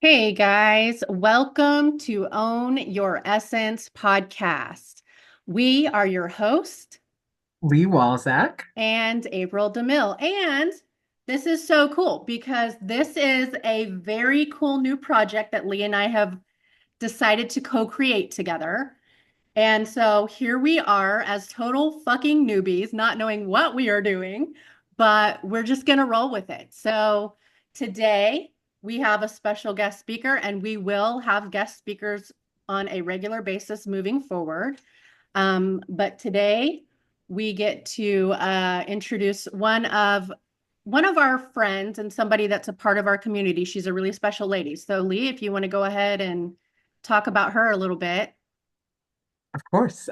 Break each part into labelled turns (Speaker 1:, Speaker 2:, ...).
Speaker 1: Hey guys, welcome to Own Your Essence podcast. We are your host
Speaker 2: Lee Walzak.
Speaker 1: and April DeMille. And this is so cool because this is a very cool new project that Lee and I have decided to co-create together. And so here we are as total fucking newbies, not knowing what we are doing, but we're just going to roll with it. So today we have a special guest speaker, and we will have guest speakers on a regular basis moving forward. But today we get to introduce one of our friends and somebody that's a part of our community. She's a really special lady. So Lee, if you want to go ahead and talk about her a little bit.
Speaker 2: Of course.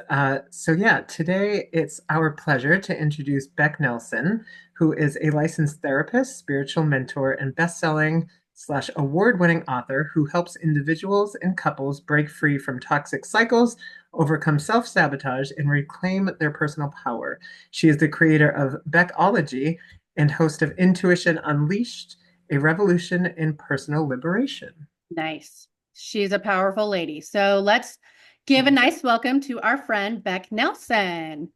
Speaker 2: Today it's our pleasure to introduce Beck Nelson, who is a licensed therapist, spiritual mentor, and best-selling slash award-winning author who helps individuals and couples break free from toxic cycles, overcome self-sabotage, and reclaim their personal power. She is the creator of Beckology and host of Intuition Unleashed, a revolution in personal liberation.
Speaker 1: Nice. She's a powerful lady. So let's give a nice welcome to our friend Beck Nelson.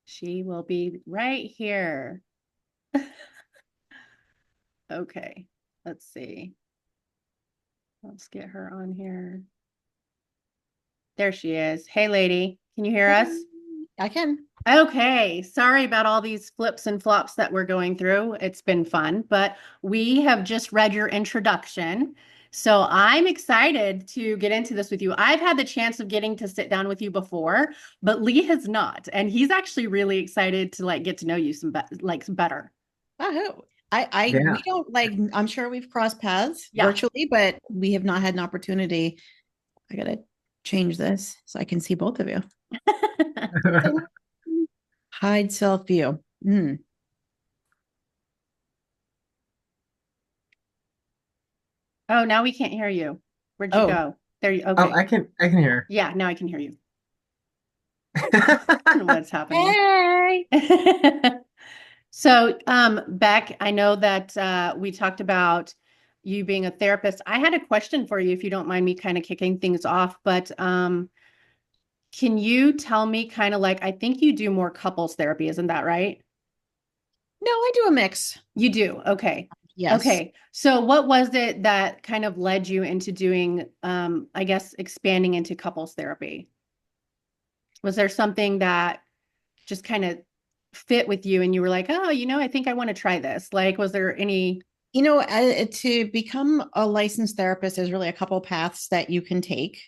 Speaker 1: She will be right here. Okay, let's see. Let's get her on here. There she is. Hey, lady. Can you hear us?
Speaker 3: I can.
Speaker 1: Okay, sorry about all these flips and flops that we're going through. It's been fun, but we have just read your introduction. So I'm excited to get into this with you. I've had the chance of getting to sit down with you before, but Lee has not, and he's actually really excited to like get to know you some better.
Speaker 3: Oh,
Speaker 2: Yeah.
Speaker 3: we don't like, I'm sure we've crossed paths
Speaker 1: Yeah.
Speaker 3: virtually, but we have not had an opportunity. I gotta change this so I can see both of you. Hide self view.
Speaker 1: Oh, now we can't hear you. Where'd you
Speaker 3: Oh,
Speaker 1: go? There you
Speaker 2: Oh,
Speaker 1: okay.
Speaker 2: I can hear.
Speaker 1: Yeah, now I can hear you. I don't know what's happening.
Speaker 3: hey.
Speaker 1: So, Beck, I know that we talked about you being a therapist. I had a question for you, if you don't mind me kind of kicking things off, but can you tell me kind of like, I think you do more couples therapy, isn't that right?
Speaker 3: No, I do a mix.
Speaker 1: You do. Okay.
Speaker 3: Yes.
Speaker 1: Okay. So what was it that kind of led you into doing, I guess, expanding into couples therapy? Was there something that just kind of fit with you and you were like, oh, I think I want to try this? Like, was there any?
Speaker 3: To become a licensed therapist, there's really a couple paths that you can take.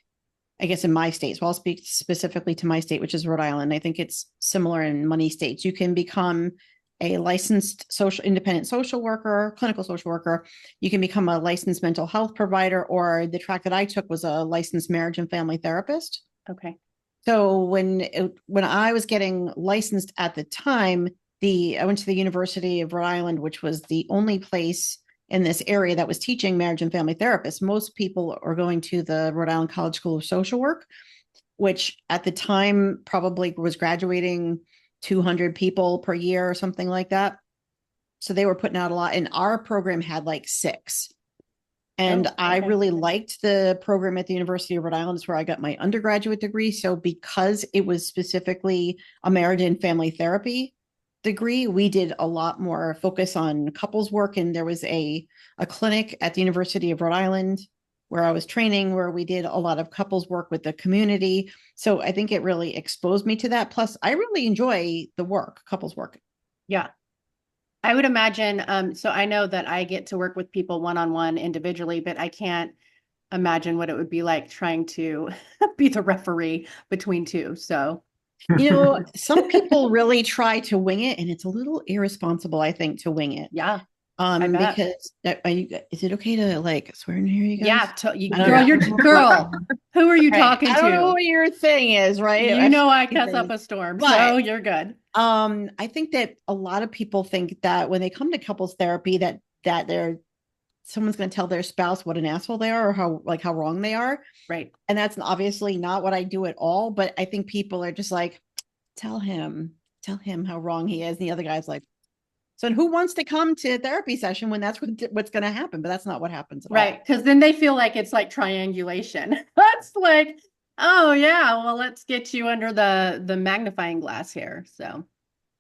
Speaker 3: I guess in my state, so I'll speak specifically to my state, which is Rhode Island. I think it's similar in many states. You can become a licensed independent social worker, clinical social worker. You can become a licensed mental health provider, or the track that I took was a licensed marriage and family therapist.
Speaker 1: Okay.
Speaker 3: So when I was getting licensed at the time, I went to the University of Rhode Island, which was the only place in this area that was teaching marriage and family therapists. Most people are going to the Rhode Island College School of Social Work, which at the time probably was graduating 200 people per year or something like that. So they were putting out a lot, and our program had like six. And
Speaker 1: Oh,
Speaker 3: I
Speaker 1: okay.
Speaker 3: really liked the program at the University of Rhode Island. It's where I got my undergraduate degree. So because it was specifically a marriage and family therapy degree, we did a lot more focus on couples work. And there was a clinic at the University of Rhode Island where I was training, where we did a lot of couples work with the community. So I think it really exposed me to that. Plus, I really enjoy the work, couples work.
Speaker 1: Yeah. I would imagine, so I know that I get to work with people one-on-one individually, but I can't imagine what it would be like trying to be the referee between two. So,
Speaker 3: Some people really try to wing it, and it's a little irresponsible, I think, to wing it.
Speaker 1: yeah, I bet.
Speaker 3: Because is it okay to like swear in here, you
Speaker 1: Yeah,
Speaker 3: guys? I don't
Speaker 1: girl,
Speaker 3: know.
Speaker 1: you're girl. Who are you
Speaker 3: Right.
Speaker 1: talking
Speaker 3: I don't know
Speaker 1: to?
Speaker 3: what your thing is, right?
Speaker 1: You
Speaker 3: I have
Speaker 1: know
Speaker 3: so
Speaker 1: I
Speaker 3: many
Speaker 1: cuss up
Speaker 3: things.
Speaker 1: a storm, so
Speaker 3: But
Speaker 1: you're good.
Speaker 3: I think that a lot of people think that when they come to couples therapy, that they're someone's going to tell their spouse what an asshole they are or how wrong they are,
Speaker 1: Right.
Speaker 3: and that's obviously not what I do at all. But I think people are just like, tell him how wrong he is, and the other guy's like, So who wants to come to a therapy session when that's what's going to happen? But that's not what happens at all.
Speaker 1: Right. Because then they feel like it's like triangulation. That's like, oh yeah, well, let's get you under the magnifying glass here. So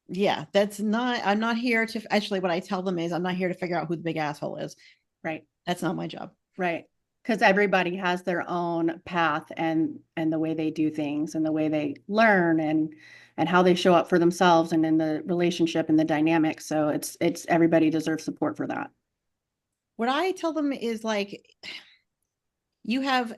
Speaker 3: Yeah, that's not, I'm not here to, actually, what I tell them is I'm not here to figure out who the big asshole is.
Speaker 1: right,
Speaker 3: That's not my job.
Speaker 1: right. Because everybody has their own path and the way they do things and the way they learn and how they show up for themselves and in the relationship and the dynamic. So it's everybody deserves support for that.
Speaker 3: What I tell them is like, you have,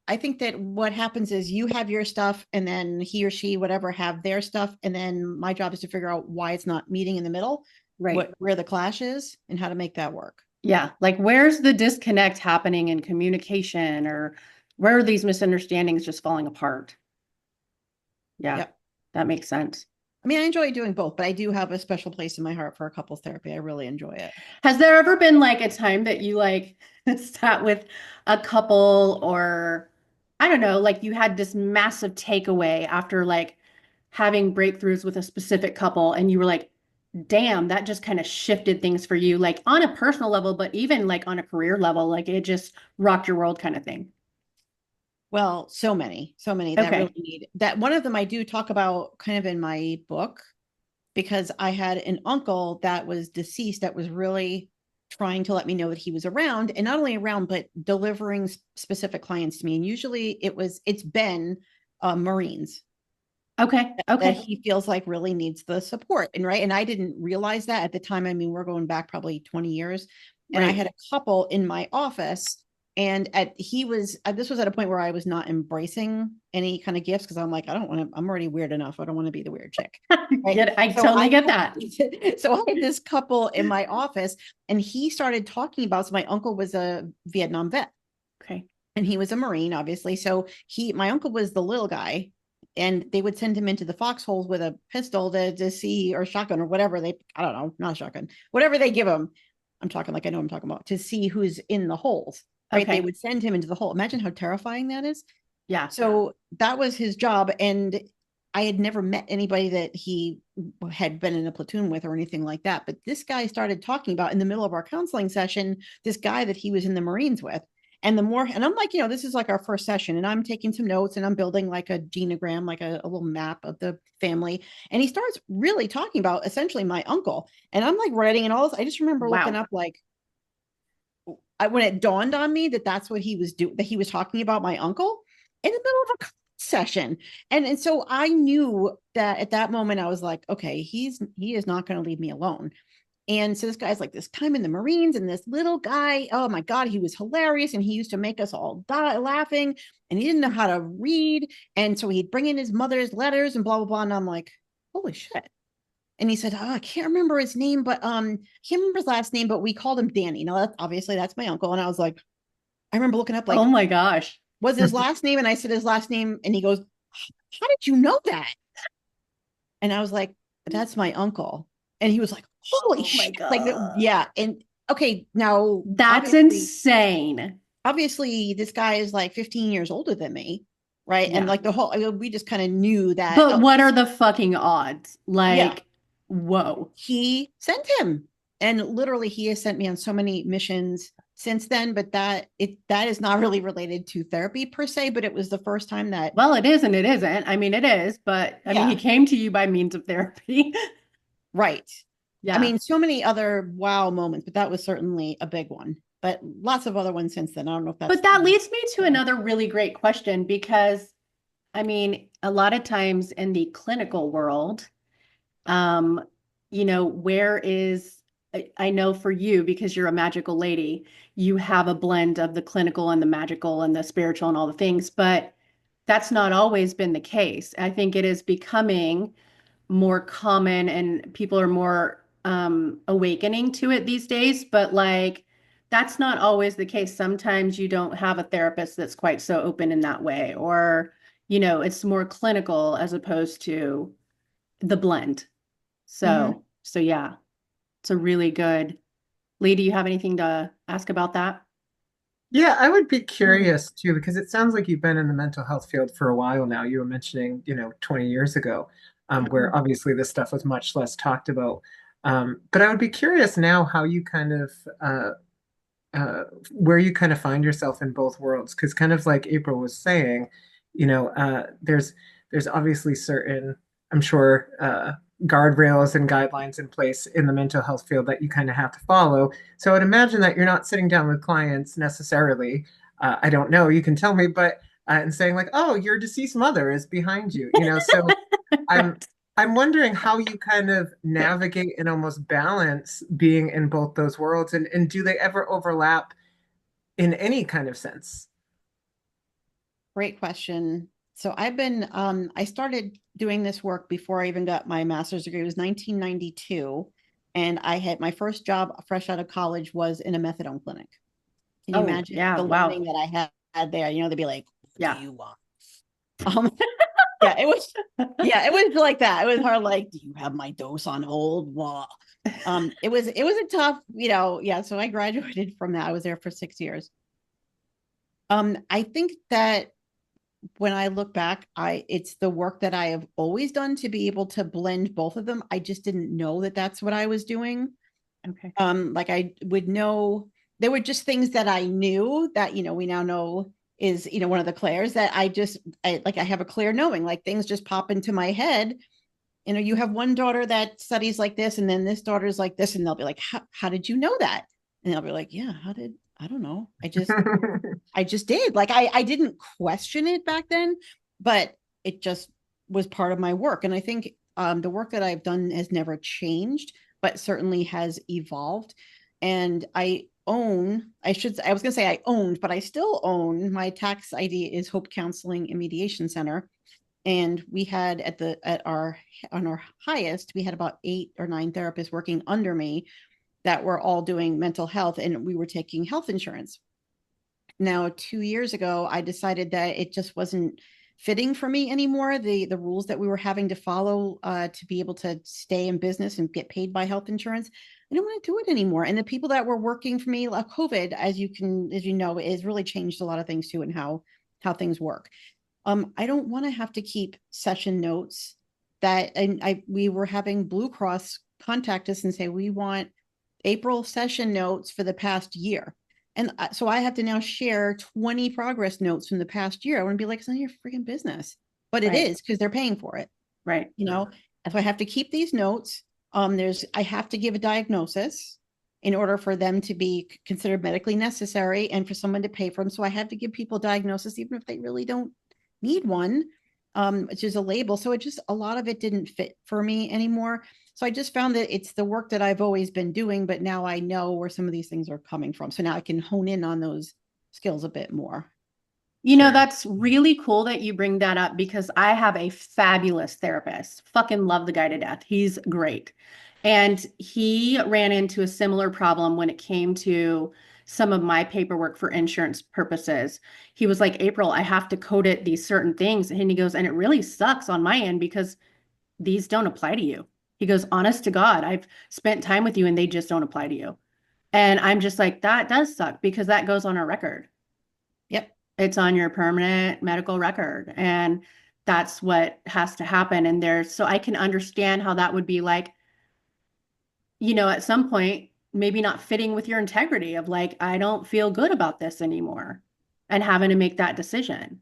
Speaker 3: I think that what happens is you have your stuff and then he or she, whatever, have their stuff. And then my job is to figure out why it's not meeting in the middle,
Speaker 1: Right.
Speaker 3: where the clash is and how to make that work.
Speaker 1: Yeah. Like where's the disconnect happening in communication or where are these misunderstandings just falling apart? Yeah,
Speaker 3: Yep.
Speaker 1: that makes sense.
Speaker 3: I mean, I enjoy doing both, but I do have a special place in my heart for couples therapy. I really enjoy it.
Speaker 1: Has there ever been like a time that you like sat with a couple or I don't know, like you had this massive takeaway after like having breakthroughs with a specific couple and you were like, damn, that just kind of shifted things for you, like on a personal level, but even like on a career level, like it just rocked your world kind of thing.
Speaker 3: Well, so many that really
Speaker 1: Okay.
Speaker 3: need that. One of them I do talk about kind of in my book because I had an uncle that was deceased that was really trying to let me know that he was around and not only around, but delivering specific clients to me. And usually it's been Marines
Speaker 1: Okay.
Speaker 3: that
Speaker 1: Okay.
Speaker 3: he feels like really needs the support. And right. And I didn't realize that at the time. I mean, we're going back probably 20 years. And I
Speaker 1: Right.
Speaker 3: had a couple in my office. And this was at a point where I was not embracing any kind of gifts because I'm like, I don't want to, I'm already weird enough. I don't want to be the weird chick. Right.
Speaker 1: I
Speaker 3: So
Speaker 1: totally get that.
Speaker 3: so I had this couple in my office and he started talking about, so my uncle was a Vietnam vet
Speaker 1: Okay.
Speaker 3: and he was a Marine, obviously. So my uncle was the little guy and they would send him into the foxholes with a pistol to see, or shotgun or whatever I don't know, not a shotgun, whatever they give him. I'm talking like I know what I'm talking about, to see who's in the holes, right? They
Speaker 1: Okay.
Speaker 3: would send him into the hole. Imagine how terrifying that is.
Speaker 1: Yeah.
Speaker 3: So that was his job. And I had never met anybody that he had been in a platoon with or anything like that. But this guy started talking about in the middle of our counseling session, this guy that he was in the Marines with. And I'm like, this is like our first session, and I'm taking some notes and I'm building like a genogram, like a little map of the family. And he starts really talking about essentially my uncle. And I'm like writing and all this. I just remember looking
Speaker 1: Wow.
Speaker 3: up like, when it dawned on me that that's what he was doing, that he was talking about my uncle in the middle of a session. And so I knew that at that moment I was like, okay, he is not going to leave me alone. And so this guy's like this time in the Marines, and this little guy, oh my God, he was hilarious. And he used to make us all die laughing, and he didn't know how to read. And so he'd bring in his mother's letters and blah, blah, blah. And I'm like, holy shit. And he said, oh, I can't remember his name, but I can't remember his last name, but we called him Danny. Now, that's my uncle. And I was like, I remember looking up,
Speaker 1: Oh
Speaker 3: like,
Speaker 1: my gosh.
Speaker 3: what's his last name? And I said his last name. And he goes, how did you know that? And I was like, that's my uncle. And he was like, holy
Speaker 1: Oh my
Speaker 3: shit. Like,
Speaker 1: God.
Speaker 3: yeah. And okay, now,
Speaker 1: That's insane.
Speaker 3: obviously, this guy is like 15 years older than me. Right. And
Speaker 1: Yeah.
Speaker 3: like we just kind of knew that,
Speaker 1: But
Speaker 3: oh,
Speaker 1: what are the fucking odds?
Speaker 3: yeah,
Speaker 1: Like, whoa.
Speaker 3: he sent him. And literally he has sent me on so many missions since then, but that is not really related to therapy per se, but it was the first time that,
Speaker 1: Well, it is and it isn't. I mean, it is, but I mean, he
Speaker 3: yeah,
Speaker 1: came to you by means of therapy.
Speaker 3: right. I
Speaker 1: Yeah.
Speaker 3: mean, so many other wow moments, but that was certainly a big one. But lots of other ones since then. I don't know if
Speaker 1: But
Speaker 3: that's
Speaker 1: that leads me to another really great question because I mean, a lot of times in the clinical world, um, where is, I know for you, because you're a magical lady, you have a blend of the clinical and the magical and the spiritual and all the things, but that's not always been the case. I think it is becoming more common and people are more awakening to it these days, but like that's not always the case. Sometimes you don't have a therapist that's quite so open in that way, or it's more clinical as opposed to the blend.
Speaker 3: Mhm.
Speaker 1: So yeah, it's a really good. Lee, do you have anything to ask about that?
Speaker 2: Yeah, I would be curious too, because it sounds like you've been in the mental health field for a while now. You were mentioning, 20 years ago, where obviously this stuff was much less talked about. But I would be curious now how you kind of uh, where you kind of find yourself in both worlds, because kind of like April was saying, there's obviously certain, I'm sure, guardrails and guidelines in place in the mental health field that you kind of have to follow. So I would imagine that you're not sitting down with clients necessarily. I don't know, you can tell me, but and saying like, "Oh, your deceased mother is behind you," So I'm
Speaker 1: Right.
Speaker 2: I'm wondering how you kind of navigate and almost balance being in both those worlds, and do they ever overlap in any kind of sense?
Speaker 3: Great question. So I started doing this work before I even got my master's degree. It was 1992. And I had my first job fresh out of college was in a methadone clinic. Can you
Speaker 1: Oh,
Speaker 3: imagine
Speaker 1: yeah.
Speaker 3: the learning
Speaker 1: Wow.
Speaker 3: that I had there? They'd be like, what do
Speaker 1: Yeah.
Speaker 3: you want? Um, yeah, it was like that. It was hard, like, do you have my dose on hold? Well, it was a tough, yeah. So I graduated from that. I was there for 6 years. I think that when I look back, it's the work that I have always done to be able to blend both of them. I just didn't know that that's what I was doing.
Speaker 1: Okay.
Speaker 3: Like I would know there were just things that I knew that we now know is one of the clairs that I have a clear knowing, like things just pop into my head. You have one daughter that studies like this, and then this daughter's like this, and they'll be like, how did you know that? And they'll be like, yeah, I don't know, I just did. Like I didn't question it back then, but it just was part of my work. And I think the work that I've done has never changed, but certainly has evolved. And I was going to say I owned, but I still own my tax ID is Hope Counseling and Mediation Center. And we had on our highest, we had about 8 or 9 therapists working under me that were all doing mental health, and we were taking health insurance. Now 2 years ago I decided that it just wasn't fitting for me anymore, the rules that we were having to follow to be able to stay in business and get paid by health insurance. I don't want to do it anymore. And the people that were working for me, like COVID, as you know, has really changed a lot of things too, and how things work. I don't want to have to keep session notes that, and we were having Blue Cross contact us and say we want April session notes for the past year. And so I have to now share 20 progress notes from the past year. I want to be like, it's none of your freaking business, but it
Speaker 1: Right.
Speaker 3: is because they're paying for it,
Speaker 1: Right.
Speaker 3: you know? And so I have to keep these notes. I have to give a diagnosis in order for them to be considered medically necessary and for someone to pay for them. So I have to give people diagnosis, even if they really don't need one, which is a label. So a lot of it didn't fit for me anymore. So I just found that it's the work that I've always been doing, but now I know where some of these things are coming from. So now I can hone in on those skills a bit more.
Speaker 2: Sure.
Speaker 1: That's really cool that you bring that up because I have a fabulous therapist. Fucking love the guy to death. He's great. And he ran into a similar problem when it came to some of my paperwork for insurance purposes. He was like, April, I have to code it these certain things. And he goes, and it really sucks on my end because these don't apply to you. He goes, honest to God, I've spent time with you and they just don't apply to you. And I'm just like, that does suck because that goes on our record.
Speaker 3: Yep.
Speaker 1: It's on your permanent medical record. And that's what has to happen. And so I can understand how that would be like, at some point, maybe not fitting with your integrity of like, I don't feel good about this anymore and having to make that decision.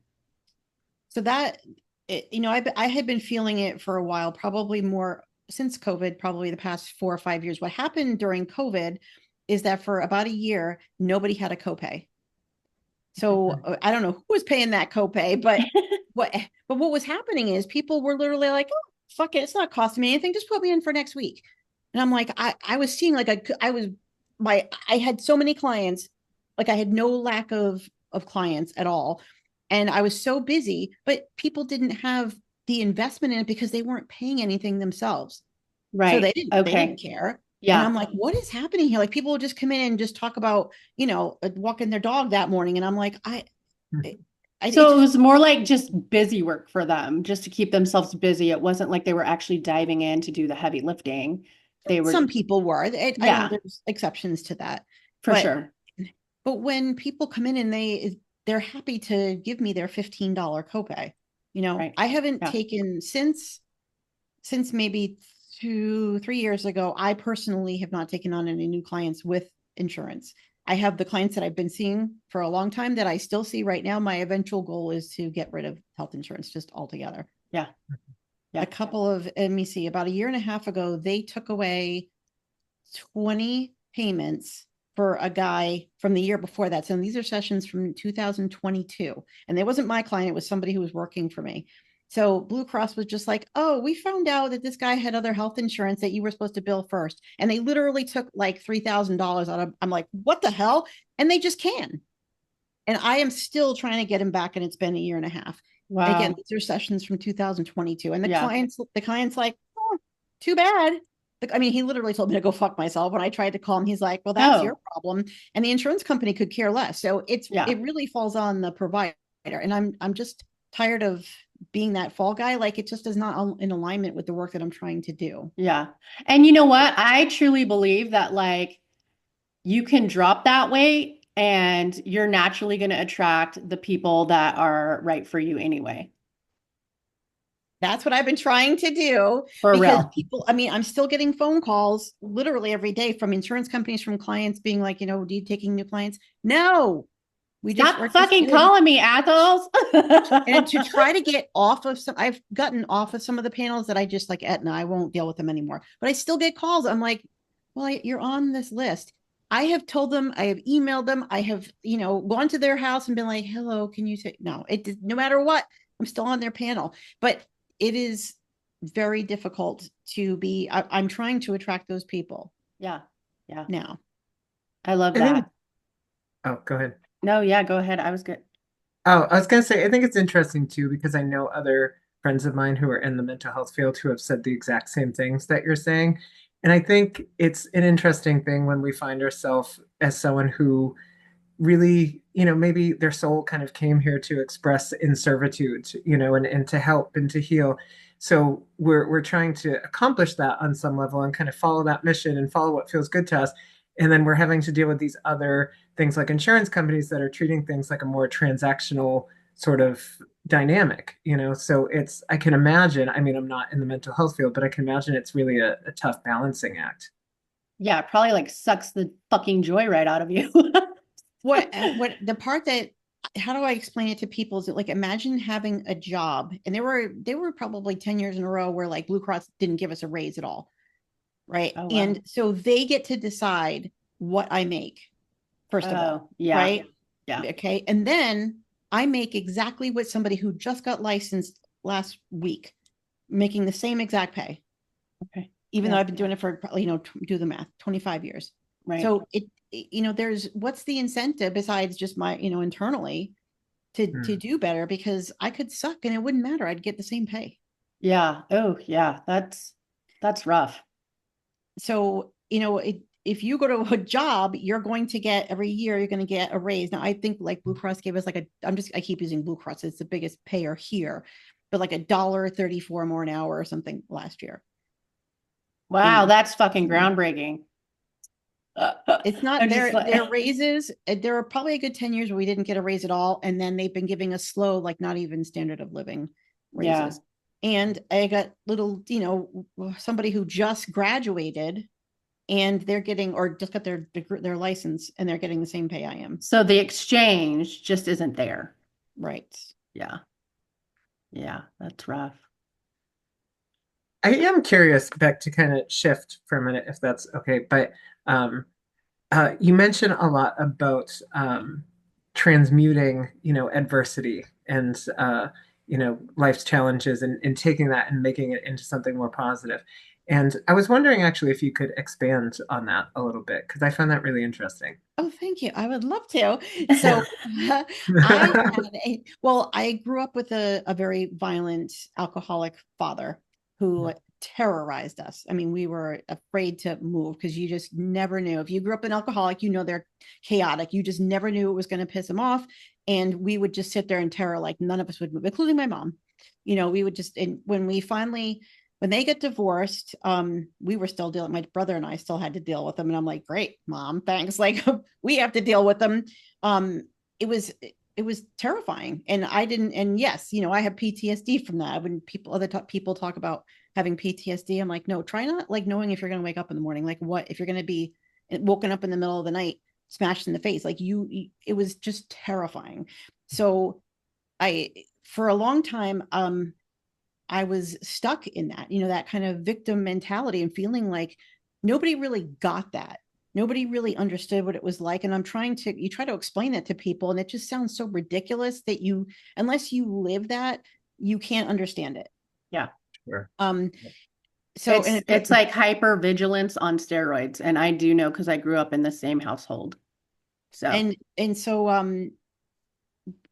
Speaker 3: So I had been feeling it for a while, probably more since COVID, probably the past 4 or 5 years. What happened during COVID is that for about a year, nobody had a copay. So I don't know who was paying that copay, what but what was happening is people were literally like, oh, fuck it, it's not costing me anything. Just put me in for next week. And I'm like, I was seeing like I had so many clients, like I had no lack of clients at all. And I was so busy, but people didn't have the investment in it because they weren't paying anything themselves. So
Speaker 1: Right.
Speaker 3: they didn't
Speaker 1: Okay.
Speaker 3: care. And
Speaker 1: Yeah.
Speaker 3: I'm like, what is happening here? Like people would just come in and just talk about, walking their dog that morning. And I'm like, it
Speaker 1: So it
Speaker 3: just,
Speaker 1: was more like just busy work for them, just to keep themselves busy. It wasn't like they were actually diving in to do the heavy lifting. They were,
Speaker 3: some people were, I know
Speaker 1: yeah,
Speaker 3: there's exceptions to that,
Speaker 1: for
Speaker 3: but,
Speaker 1: sure.
Speaker 3: but when people come in and they're happy to give me their $15 copay,
Speaker 1: Right.
Speaker 3: I haven't
Speaker 1: Yeah.
Speaker 3: taken since maybe 3 years ago, I personally have not taken on any new clients with insurance. I have the clients that I've been seeing for a long time that I still see right now. My eventual goal is to get rid of health insurance just altogether.
Speaker 1: Yeah. Yeah.
Speaker 3: A couple of, let me see, about a year and a half ago, they took away 20 payments for a guy from the year before that. So these are sessions from 2022. And it wasn't my client, it was somebody who was working for me. So Blue Cross was just like, oh, we found out that this guy had other health insurance that you were supposed to bill first. And they literally took like $3,000 out of, I'm like, what the hell? And they just can. And I am still trying to get him back. And it's been a year and a half.
Speaker 1: Wow.
Speaker 3: Again, these are sessions from 2022. And the
Speaker 1: Yeah.
Speaker 3: client's like, oh, too bad. I mean, he literally told me to go fuck myself. When I tried to call him, he's like, well, that's your problem. And the insurance company could care less. So it really falls on the provider. And I'm just tired of being that fall guy. Like, it just is not in alignment with the work that I'm trying to do.
Speaker 1: Yeah. And you know what? I truly believe that, like, you can drop that weight and you're naturally going to attract the people that are right for you anyway.
Speaker 3: That's what I've been trying to do.
Speaker 1: For
Speaker 3: because
Speaker 1: real.
Speaker 3: people, I mean, I'm still getting phone calls literally every day from insurance companies, from clients being like, you know, do you taking new clients? No,
Speaker 1: Stop fucking calling me, assholes.
Speaker 3: And to try to get off of some, I've gotten off of some of the panels that I just like, Aetna, I won't deal with them anymore. But I still get calls. I'm like, well, you're on this list. I have told them, I have emailed them, I have, you know, gone to their house and been like, hello, can you say no? No matter what, I'm still on their panel. But it is very difficult to be, I'm trying to attract those people.
Speaker 1: Yeah. Yeah.
Speaker 3: Now.
Speaker 1: I love that.
Speaker 2: Oh, go ahead.
Speaker 1: No, yeah, go ahead. I was good.
Speaker 2: Oh, I was going to say, I think it's interesting too, because I know other friends of mine who are in the mental health field who have said the exact same things that you're saying. And I think it's an interesting thing when we find ourselves as someone who really, you know, maybe their soul kind of came here to express in servitude, you know, and to help and to heal. So we're trying to accomplish that on some level and kind of follow that mission and follow what feels good to us. And then we're having to deal with these other things like insurance companies that are treating things like a more transactional sort of dynamic, you know. So it's, I can imagine, I mean, I'm not in the mental health field, but I can imagine it's really a tough balancing act.
Speaker 1: Yeah, it probably like sucks the fucking joy right out of you.
Speaker 3: what the part that, how do I explain it to people, is that, like, imagine having a job, and there were probably 10 years in a row where like Blue Cross didn't give us a raise at all, right?
Speaker 1: Oh, wow.
Speaker 3: And so they get to decide what I make, first of all,
Speaker 1: yeah.
Speaker 3: right?
Speaker 1: Yeah.
Speaker 3: Okay. And then I make exactly what somebody who just got licensed last week, making the same exact pay.
Speaker 1: Okay.
Speaker 3: Even though I've been doing it for, you know, do the math, 25 years.
Speaker 1: Right.
Speaker 3: So it, you know, there's, what's the incentive besides just my, you know, internally to do better? Because I could suck and it wouldn't matter. I'd get the same pay.
Speaker 1: Yeah. Oh, yeah. That's rough.
Speaker 3: So, you know, if you go to a job, you're going to get, every year, you're going to get a raise. Now, I think like Blue Cross gave us like I keep using Blue Cross. It's the biggest payer here, but like $1.34 more an hour or something last year.
Speaker 1: Wow. That's fucking groundbreaking.
Speaker 3: It's not their raises. There are probably a good 10 years where we didn't get a raise at all. And then they've been giving us slow, like not even standard of living raises. Yeah. And I got little, you know, somebody who just graduated and they're getting, or just got their license, and they're getting the same pay I am.
Speaker 1: So the exchange just isn't there.
Speaker 3: Right.
Speaker 1: Yeah. Yeah. That's rough.
Speaker 2: I am curious, Beck, to kind of shift for a minute, if that's okay. But you mentioned a lot about transmuting, you know, adversity and you know, life's challenges, and taking that and making it into something more positive. And I was wondering actually if you could expand on that a little bit, because I found that really interesting.
Speaker 3: Oh, thank you. I would love to. So I grew up with a very violent alcoholic father who terrorized us. I mean, we were afraid to move because you just never knew. If you grew up an alcoholic, you know, they're chaotic. You just never knew it was going to piss them off. And we would just sit there in terror, like none of us would move, including my mom. You know, we would just, and when they get divorced, we were still dealing, my brother and I still had to deal with them. And I'm like, great, Mom, thanks. Like, we have to deal with them. It was terrifying. And I didn't, and yes, you know, I have PTSD from that. When people talk about having PTSD. I'm like, no, try not like knowing if you're going to wake up in the morning. Like, what if you're going to be woken up in the middle of the night, smashed in the face? Like, it was just terrifying. So for a long time, I was stuck in that, that kind of victim mentality and feeling like nobody really got that. Nobody really understood what it was like. And you try to explain that to people, and it just sounds so ridiculous that unless you live that, you can't understand it.
Speaker 1: Yeah.
Speaker 2: Sure.
Speaker 3: So
Speaker 1: it's like hyper vigilance on steroids. And I do know because I grew up in the same household. So,
Speaker 3: when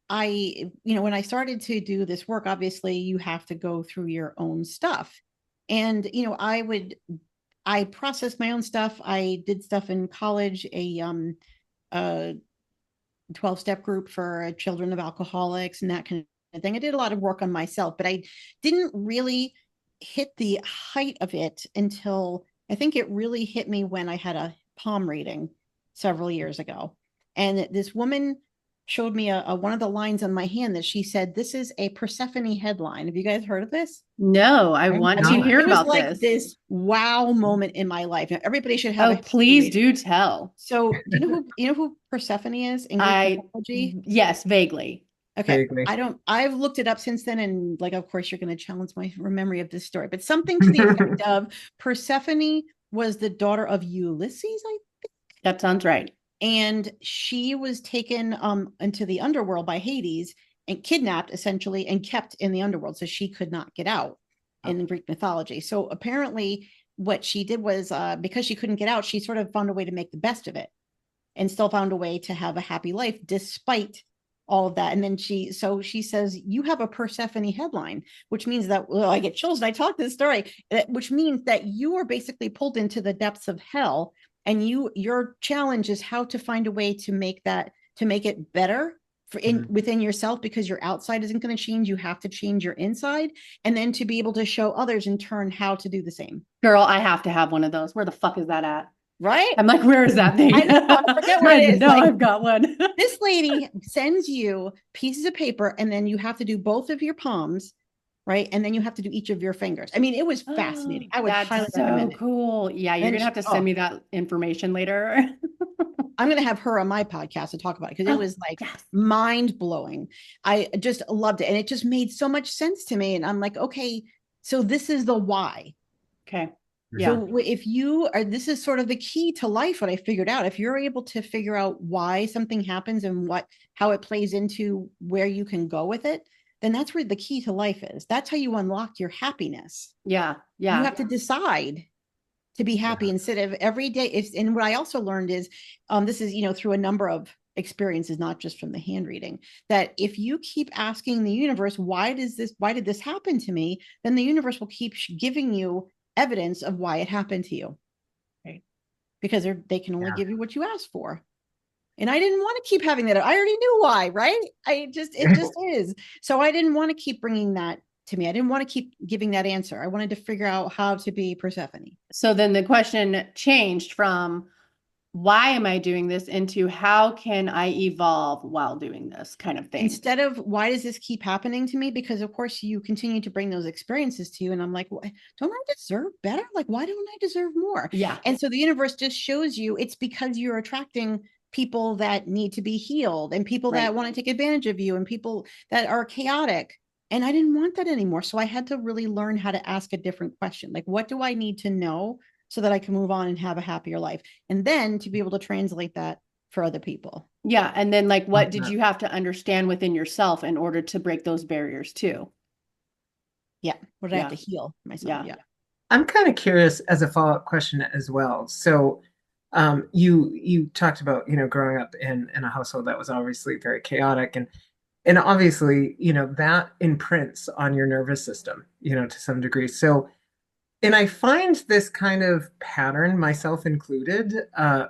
Speaker 3: I started to do this work, obviously you have to go through your own stuff. And, I processed my own stuff. I did stuff in college, a 12-step group for children of alcoholics and that kind of thing. I did a lot of work on myself, but I didn't really hit the height of it until I think it really hit me when I had a palm reading several years ago. And this woman showed me one of the lines on my hand that she said, "This is a Persephone headline." Have you guys heard of this?
Speaker 1: no, I want to hear
Speaker 3: it was
Speaker 1: about
Speaker 3: like this wow moment in my life. Now, everybody should have
Speaker 1: please do tell.
Speaker 3: So do you know who Persephone is in Greek mythology?
Speaker 1: Yes, vaguely.
Speaker 3: Okay. Vaguely. I've looked it up since then. And like, of course, you're going to challenge my memory of this story, but something to the effect of Persephone was the daughter of Ulysses, I think.
Speaker 1: That sounds right.
Speaker 3: And she was taken into the underworld by Hades and kidnapped essentially and kept in the underworld. So she could not get out in Greek mythology. So apparently what she did was because she couldn't get out, she sort of found a way to make the best of it and still found a way to have a happy life despite all of that. And then she says, "You have a Persephone headline," which means that, well, I get chills when I talk this story, which means that you are basically pulled into the depths of hell. And your challenge is how to find a way to make it better within yourself, because your outside isn't going to change. You have to change your inside, and then to be able to show others in turn how to do the same.
Speaker 1: Girl, I have to have one of those. Where the fuck is that at?
Speaker 3: Right?
Speaker 1: I'm like, where is that thing?
Speaker 3: I know, I forget where it is.
Speaker 1: No, I've got one.
Speaker 3: This lady sends you pieces of paper, and then you have to do both of your palms, right? And then you have to do each of your fingers. I mean, it was fascinating. I would highly recommend it.
Speaker 1: Cool. Yeah, you're going to have to send me that information later.
Speaker 3: I'm going to have her on my podcast to talk about it, because it was like mind blowing. I just loved it. And it just made so much sense to me. And I'm like, okay, so this is the why.
Speaker 1: Okay.
Speaker 3: Yeah. So this is sort of the key to life. What I figured out, if you're able to figure out why something happens and how it plays into where you can go with it, then that's where the key to life is. That's how you unlock your happiness.
Speaker 1: Yeah. Yeah.
Speaker 3: You have to decide to be happy instead of every day. And what I also learned is, this is, through a number of experiences, not just from the hand reading, that if you keep asking the universe, why did this happen to me? Then the universe will keep giving you evidence of why it happened to you. Right. Because they can only give you what you ask for. And I didn't want to keep having that. I already knew why, right? It just is. So I didn't want to keep bringing that to me. I didn't want to keep giving that answer. I wanted to figure out how to be Persephone.
Speaker 1: So then the question changed from, why am I doing this, into how can I evolve while doing this kind of thing?
Speaker 3: Instead of, why does this keep happening to me? Because of course you continue to bring those experiences to you. And I'm like, well, don't I deserve better? Like, why don't I deserve more?
Speaker 1: Yeah.
Speaker 3: And so the universe just shows you it's because you're attracting people that need to be healed, and people that want to take advantage of you, and people that are chaotic. And I didn't want that anymore. So I had to really learn how to ask a different question. Like, what do I need to know so that I can move on and have a happier life? And then to be able to translate that for other people.
Speaker 1: Yeah. And then like, what did you have to understand within yourself in order to break those barriers too?
Speaker 3: Yeah. What did I have to heal myself? Yeah.
Speaker 2: I'm kind of curious as a follow-up question as well. So you talked about, growing up in a household that was obviously very chaotic, and obviously, that imprints on your nervous system, to some degree. So, and I find this kind of pattern, myself included,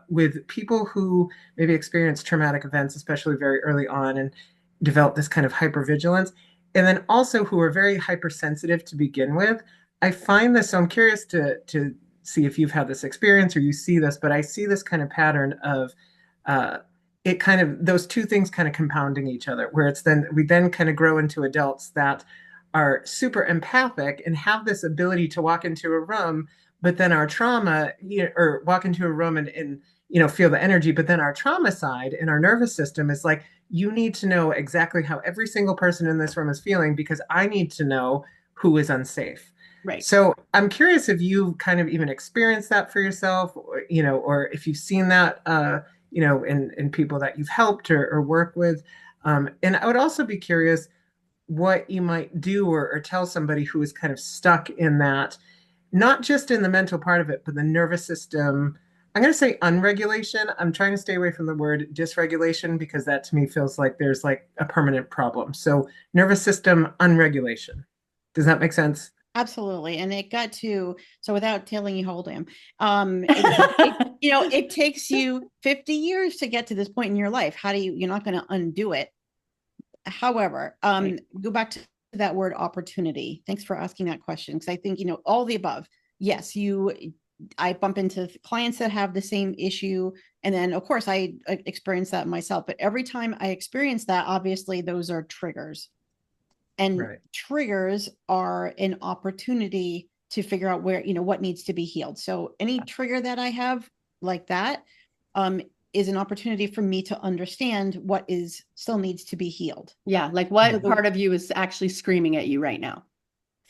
Speaker 2: with people who maybe experience traumatic events, especially very early on, and develop this kind of hypervigilance, and then also who are very hypersensitive to begin with. I find this, so I'm curious to see if you've had this experience or you see this, but I see this kind of pattern of it those two things kind of compounding each other, where we then kind of grow into adults that are super empathic and have this ability to walk into a room, but then our trauma, or walk into a room and feel the energy, but then our trauma side in our nervous system is like, you need to know exactly how every single person in this room is feeling because I need to know who is unsafe.
Speaker 1: Right.
Speaker 2: So I'm curious if you kind of even experienced that for yourself, or if you've seen that, in people that you've helped or work with. And I would also be curious what you might do or tell somebody who is kind of stuck in that, not just in the mental part of it, but the nervous system. I'm going to say unregulation. I'm trying to stay away from the word dysregulation because that to me feels like there's like a permanent problem. So nervous system unregulation. Does that make sense?
Speaker 3: Absolutely. And it got to, so without telling you how old I am, it takes you 50 years to get to this point in your life. You're not going to undo it. However,
Speaker 1: Right.
Speaker 3: go back to that word opportunity. Thanks for asking that question. Because I think, all the above. Yes, I bump into clients that have the same issue. And then of course I experience that myself. But every time I experience that, obviously those are triggers. And
Speaker 2: Right.
Speaker 3: triggers are an opportunity to figure out where, what needs to be healed. So any trigger that I have like that, is an opportunity for me to understand what is still needs to be healed.
Speaker 1: Yeah. Like what part of you is actually screaming at you right now?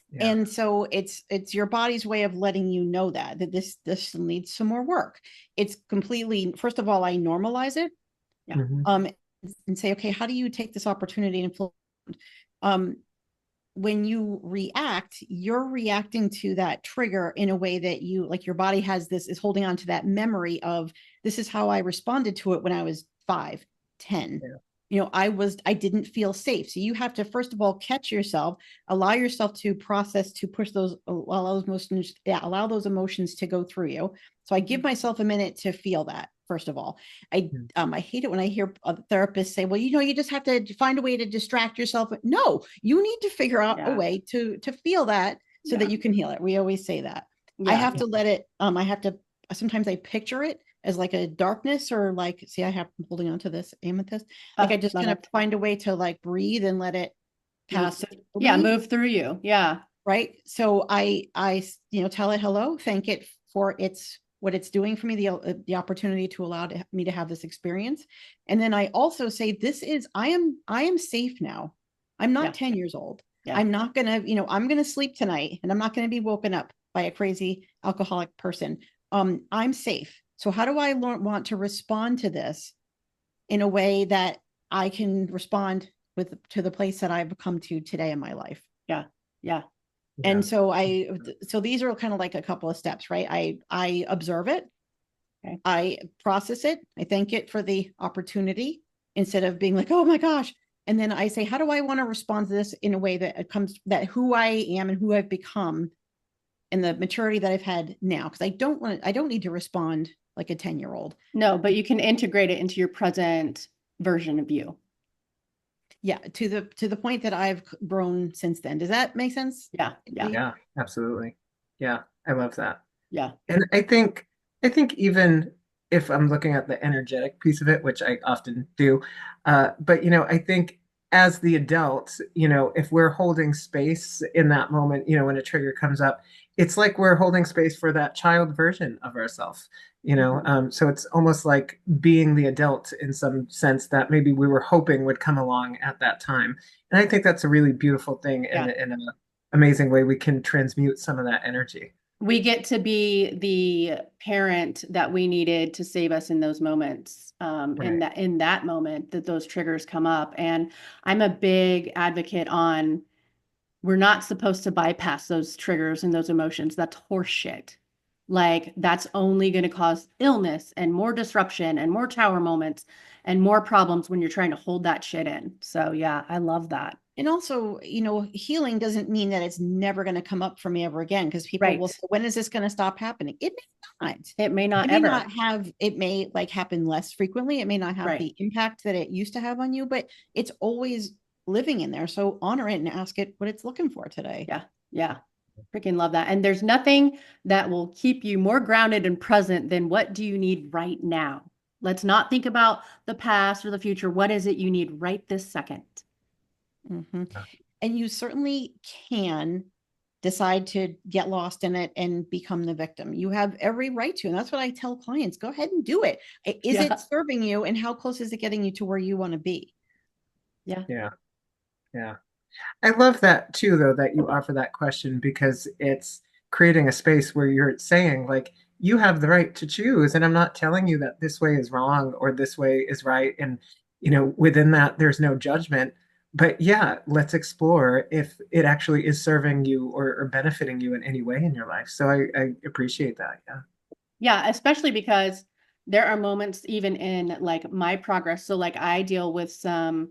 Speaker 2: Yeah.
Speaker 3: And so it's your body's way of letting you know that this needs some more work. It's completely, first of all, I normalize it.
Speaker 1: Yeah.
Speaker 2: Mhm.
Speaker 3: And say, okay, how do you take this opportunity and when you react, you're reacting to that trigger in a way that your body is holding on to that memory of, this is how I responded to it when I was 5, 10.
Speaker 2: Yeah.
Speaker 3: I didn't feel safe. So you have to, first of all, catch yourself, allow yourself to process, to push allow those emotions to go through you. So I give myself a minute to feel that. First of all, I hate it when I hear therapists say, well, you just have to find a way to distract yourself. No, you need to figure out a way to feel that so that you can heal it. We always say that. I have to let it, sometimes I picture it as like a darkness, or like, see, I'm holding on to this amethyst. Like I just kind of find a way to like breathe and let it pass.
Speaker 1: Move through you. Yeah.
Speaker 3: Right. So I tell it hello, thank it for what it's doing for me, the opportunity to allow me to have this experience. And then I also say, I am safe now. I'm not 10 years old.
Speaker 1: Yeah.
Speaker 3: I'm not gonna, I'm gonna sleep tonight, and I'm not gonna be woken up by a crazy alcoholic person. I'm safe. So how do I want to respond to this in a way that I can respond to the place that I've come to today in my life?
Speaker 1: Yeah. Yeah.
Speaker 3: And so these are kind of like a couple of steps, right? I observe it.
Speaker 1: Okay.
Speaker 3: I process it. I thank it for the opportunity instead of being like, oh my gosh. And then I say, how do I want to respond to this in a way that that who I am and who I've become and the maturity that I've had now? Because I don't need to respond like a 10-year-old.
Speaker 1: No, but you can integrate it into your present version of you.
Speaker 3: Yeah, to the point that I've grown since then. Does that make sense?
Speaker 1: Yeah. Yeah.
Speaker 2: Yeah, absolutely. Yeah, I love that.
Speaker 1: Yeah.
Speaker 2: And I think even if I'm looking at the energetic piece of it, which I often do, but I think as the adult, if we're holding space in that moment, when a trigger comes up, it's like we're holding space for that child version of ourselves, so it's almost like being the adult in some sense that maybe we were hoping would come along at that time. And I think that's a really beautiful thing and an amazing way we can transmute some of that energy.
Speaker 1: We get to be the parent that we needed to save us in those moments,
Speaker 2: Right.
Speaker 1: in that moment that those triggers come up. And I'm a big advocate on, we're not supposed to bypass those triggers and those emotions. That's horseshit. Like that's only going to cause illness and more disruption and more tower moments and more problems when you're trying to hold that shit in. So yeah, I love that.
Speaker 3: And also, healing doesn't mean that it's never going to come up for me ever again. Because people will say, when is this going to stop happening? It may not.
Speaker 1: It may not
Speaker 3: ever. It may like happen less frequently. It may not have the impact that it used to have on you, but it's always living in there. So honor it and ask it what it's looking for today.
Speaker 1: Yeah. Yeah. Freaking love that. And there's nothing that will keep you more grounded and present than what do you need right now? Let's not think about the past or the future. What is it you need right this second?
Speaker 3: Mm-hmm. And you certainly can decide to get lost in it and become the victim. You have every right to. And that's what I tell clients. Go ahead and do it. Is
Speaker 1: Yeah.
Speaker 3: it serving you? And how close is it getting you to where you want to be?
Speaker 1: Yeah.
Speaker 2: Yeah. Yeah. I love that too, though, that you offer that question because it's creating a space where you're saying, like, you have the right to choose. And I'm not telling you that this way is wrong or this way is right. And, within that, there's no judgment. But yeah, let's explore if it actually is serving you or benefiting you in any way in your life. So I appreciate that. Yeah.
Speaker 1: Yeah, especially because there are moments even in like my progress. So like I deal with some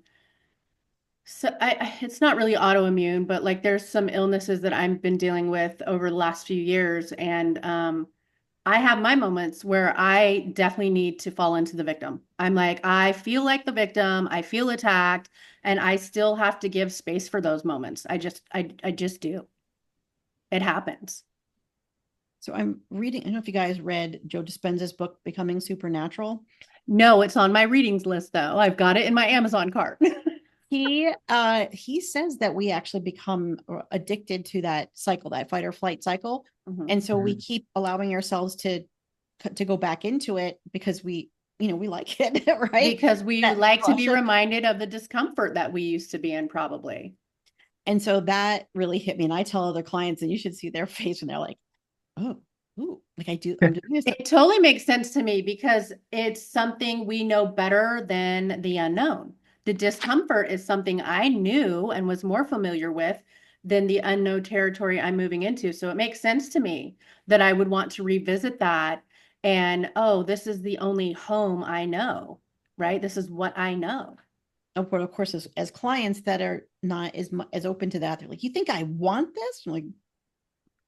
Speaker 1: it's not really autoimmune, but like there's some illnesses that I've been dealing with over the last few years. And I have my moments where I definitely need to fall into the victim. I'm like, I feel like the victim, I feel attacked, and I still have to give space for those moments. I just do. It happens.
Speaker 3: So I'm reading, I don't know if you guys read Joe Dispenza's book, Becoming Supernatural.
Speaker 1: No, it's on my readings list though. I've got it in my Amazon cart.
Speaker 3: He says that we actually become addicted to that cycle, that fight or flight cycle.
Speaker 1: Mhm.
Speaker 3: And so we
Speaker 2: Mhm.
Speaker 3: keep allowing ourselves to go back into it because we like it, right?
Speaker 1: Because we
Speaker 3: That
Speaker 1: like to be
Speaker 3: rush of-
Speaker 1: reminded of the discomfort that we used to be in, probably.
Speaker 3: and so that really hit me. And I tell other clients, and you should see their face when they're like, oh, ooh, like I'm doing this.
Speaker 1: It totally makes sense to me because it's something we know better than the unknown. The discomfort is something I knew and was more familiar with than the unknown territory I'm moving into. So it makes sense to me that I would want to revisit that. And oh, this is the only home I know, right? This is what I know.
Speaker 3: But of course, as clients that are not as open to that, they're like, you think I want this? I'm like,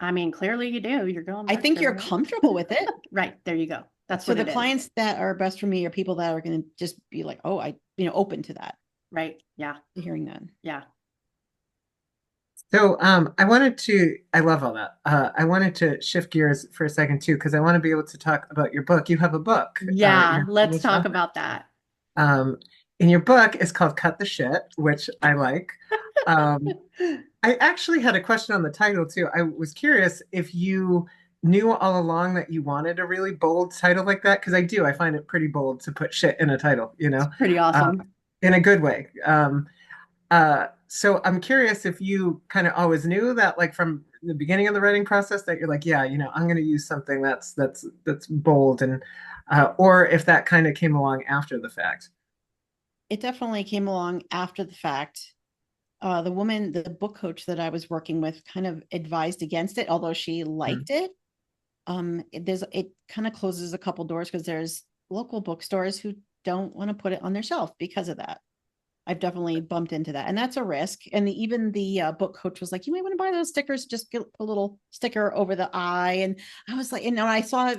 Speaker 1: I mean, clearly you do. You're going
Speaker 3: I
Speaker 1: back
Speaker 3: think
Speaker 1: there,
Speaker 3: you're
Speaker 1: right?
Speaker 3: comfortable with it.
Speaker 1: Right. There you go. That's
Speaker 3: So
Speaker 1: what
Speaker 3: the
Speaker 1: it is.
Speaker 3: clients that are best for me are people that are going to just be like, oh, open to that,
Speaker 1: Right. Yeah.
Speaker 3: to hearing that.
Speaker 1: Yeah.
Speaker 2: So I love all that. I wanted to shift gears for a second too, because I want to be able to talk about your book. You have a book,
Speaker 1: Yeah.
Speaker 2: you're a
Speaker 1: Let's
Speaker 2: published
Speaker 1: talk
Speaker 2: author.
Speaker 1: about that.
Speaker 2: Um, in your book, it's called Cut the Shit, which I like. Um, I actually had a question on the title too. I was curious if you knew all along that you wanted a really bold title like that, because I do. I find it pretty bold to put shit in a title,
Speaker 1: Pretty
Speaker 2: uh,
Speaker 1: awesome.
Speaker 2: in a good way. So I'm curious if you kind of always knew that, like from the beginning of the writing process, that you're like, yeah, I'm going to use something that's bold, and or if that kind of came along after the fact.
Speaker 3: It definitely came along after the fact. The book coach that I was working with kind of advised against it, although she
Speaker 2: Mm.
Speaker 3: liked it. It kind of closes a couple doors because there's local bookstores who don't want to put it on their shelf because of that. I've definitely bumped into that, and that's a risk. And even the book coach was like, "You may want to buy those stickers. Just get a little sticker over the eye." And I was like, and when I saw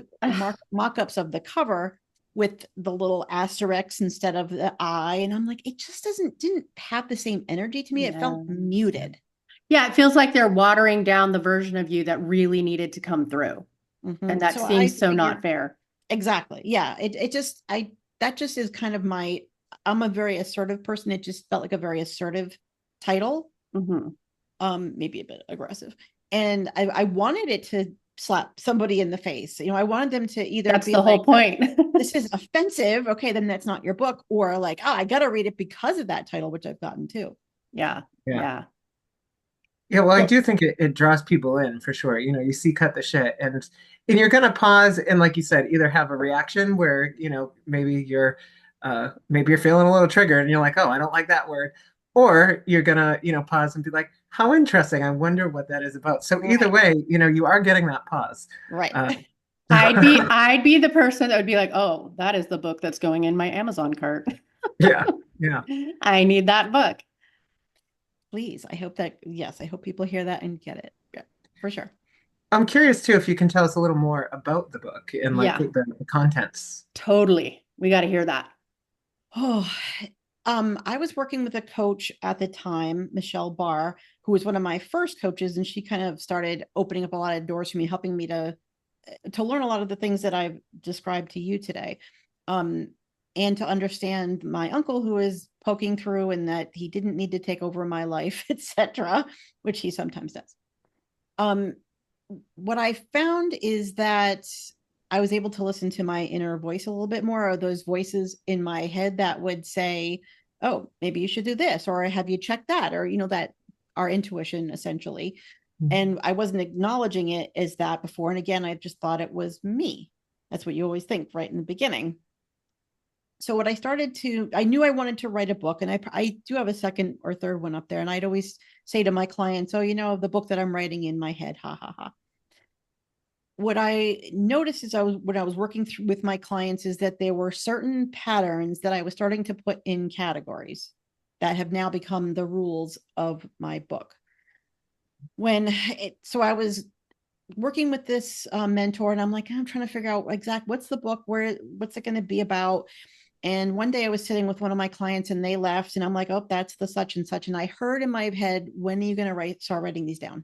Speaker 3: mock-ups of the cover with the little asterisks instead of the eye, and I'm like, it just didn't have the same energy to me. It felt
Speaker 1: No.
Speaker 3: muted.
Speaker 1: Yeah, it feels like they're watering down the version of you that really needed to come through. And
Speaker 3: Mhm.
Speaker 1: that
Speaker 3: So I
Speaker 1: seems so not
Speaker 3: figured
Speaker 1: fair.
Speaker 3: exactly, yeah. It just I that just is kind of my. I'm a very assertive person. It just felt like a very assertive title.
Speaker 1: Hmm.
Speaker 3: Maybe a bit aggressive. And I wanted it to slap somebody in the face. I wanted them to either
Speaker 1: That's
Speaker 3: be
Speaker 1: the whole
Speaker 3: like,
Speaker 1: point.
Speaker 3: this is offensive. Okay, then that's not your book. Or like, oh, I got to read it because of that title, which I've gotten too.
Speaker 1: Yeah.
Speaker 2: Yeah.
Speaker 1: Yeah.
Speaker 2: Yeah, well, I
Speaker 1: So,
Speaker 2: do think it draws people in for sure. You see cut the shit and you're gonna pause and like you said, either have a reaction where, maybe you're feeling a little triggered and you're like, oh, I don't like that word. Or you're gonna, pause and be like, how interesting. I wonder what that is about. So either
Speaker 3: Right.
Speaker 2: way, you are getting that pause.
Speaker 3: Right.
Speaker 2: Uh,
Speaker 1: I'd be the person that would be like, oh, that is the book that's going in my Amazon cart.
Speaker 2: yeah, yeah.
Speaker 1: I need that book.
Speaker 3: Please. Yes, I hope people hear that and get it. Yeah, for sure.
Speaker 2: I'm curious too if you can tell us a little more about the book and like
Speaker 1: Yeah,
Speaker 2: the contents.
Speaker 1: totally. We got to hear that.
Speaker 3: Oh, I was working with a coach at the time, Michelle Barr, who was one of my first coaches, and she kind of started opening up a lot of doors for me, helping me to learn a lot of the things that I've described to you today. Um, and to understand my uncle who is poking through and that he didn't need to take over my life, etc., which he sometimes does. What I found is that I was able to listen to my inner voice a little bit more, or those voices in my head that would say, oh, maybe you should do this, or have you checked that, or, that our intuition essentially. And I wasn't acknowledging it as that before. And again, I just thought it was me. That's what you always think right in the beginning. So what I knew I wanted to write a book, and I do have a second or third one up there. And I'd always say to my clients, oh, the book that I'm writing in my head, ha, ha, ha. What I noticed is when I was working with my clients is that there were certain patterns that I was starting to put in categories that have now become the rules of my book. So I was working with this mentor, and I'm like, I'm trying to figure out what's the book, what's it going to be about. And one day I was sitting with one of my clients and they left, and I'm like, oh, that's the such and such. And I heard in my head, when are you going to start writing these down?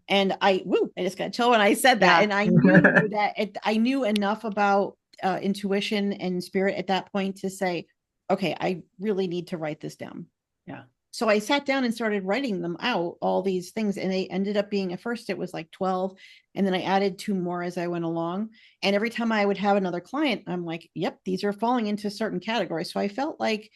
Speaker 3: And I just got chill when I said that. And I knew I knew enough about intuition and spirit at that point to say, okay, I really need to write this down.
Speaker 1: Yeah.
Speaker 3: So I sat down and started writing them out, all these things. And they ended up being, at first it was like 12. And then I added 2 more as I went along. And every time I would have another client, I'm like, yep, these are falling into certain categories. So I felt like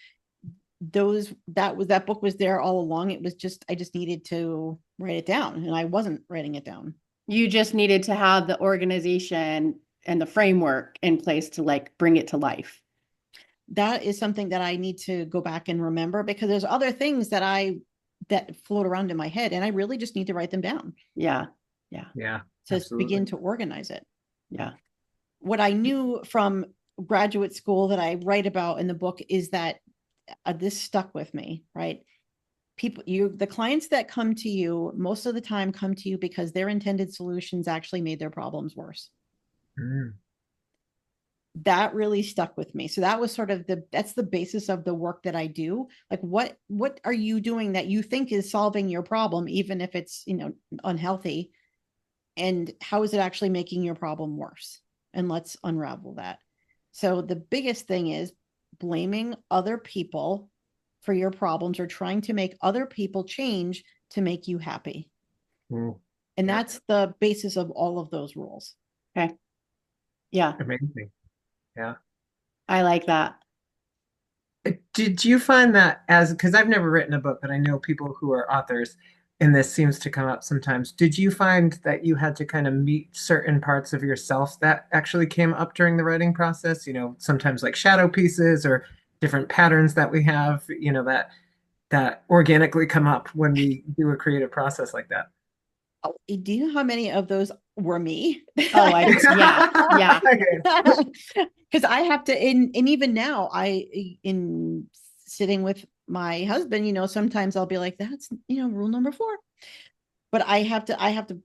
Speaker 3: that book was there all along. It was just, I just needed to write it down, and I wasn't writing it down.
Speaker 1: You just needed to have the organization and the framework in place to bring it to life.
Speaker 3: That is something that I need to go back and remember, because there's other things that float around in my head, and I really just need to write them down.
Speaker 1: Yeah.
Speaker 3: To begin to organize it.
Speaker 1: Yeah.
Speaker 3: What I knew from graduate school that I write about in the book is that this stuck with me, right? The clients that come to you most of the time come to you because their intended solutions actually made their problems worse. That really stuck with me. So that was sort of that's the basis of the work that I do. Like, what are you doing that you think is solving your problem, even if it's, unhealthy? And how is it actually making your problem worse? And let's unravel that. So the biggest thing is blaming other people for your problems, or trying to make other people change to make you happy. And that's the basis of all of those rules.
Speaker 1: Okay. Yeah.
Speaker 2: Amazing. Yeah.
Speaker 1: I like that.
Speaker 2: Did you find that because I've never written a book, but I know people who are authors, and this seems to come up sometimes. Did you find that you had to kind of meet certain parts of yourself that actually came up during the writing process? Sometimes like shadow pieces or different patterns that we have, that organically come up when we do a creative process like that.
Speaker 3: Do you know how many of those were me?
Speaker 1: Oh, yeah.
Speaker 3: Because I have to, and even now, in sitting with my husband, sometimes I'll be like, that's, rule number 4. But I have to